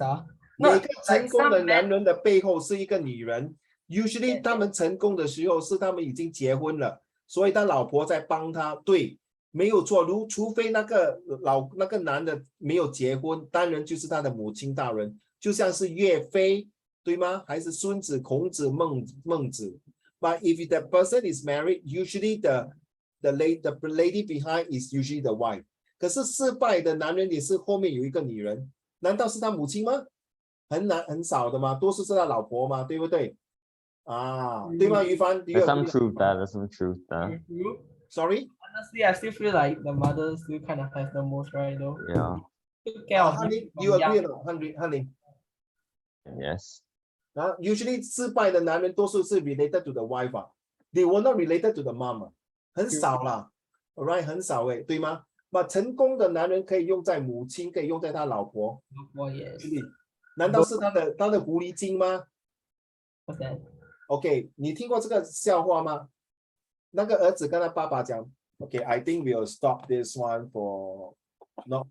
No, 每个成功的 some 男 men- 人的背后是一个女人。Usually 他们成功的时候是他们已经结婚了，所以他老婆在帮他。对，没有错。除非那个男的没有结婚，当然就是他的母亲大人，就像是岳飞，对吗？还是孙子、孔子、孟子。But if the person is married, usually the lady behind is usually the wife. 可是失败的男人也是后面有一个女人，难道是他母亲吗？很少的嘛，多数是他老婆嘛，对不对？对吗？于帆 There's some truth there. There's some truth there. True. Sorry. Honestly, I still feel like the mother still kind of has the most right though. Yeah. Took care of Han him Ling, from you agree young. or not? Han Ling. Yes. Usually 失败的男人多数是 related to the wife They were not related to the mom 很少啦 ，alright 很少对吗？把成功的男人可以用在母亲，可以用在他老婆， Oh, yes. 难道是他的狐狸精吗？ What's that? OK，你听过这个笑话吗？那个儿子跟他爸爸讲 ，OK，I think we'll stop this one for not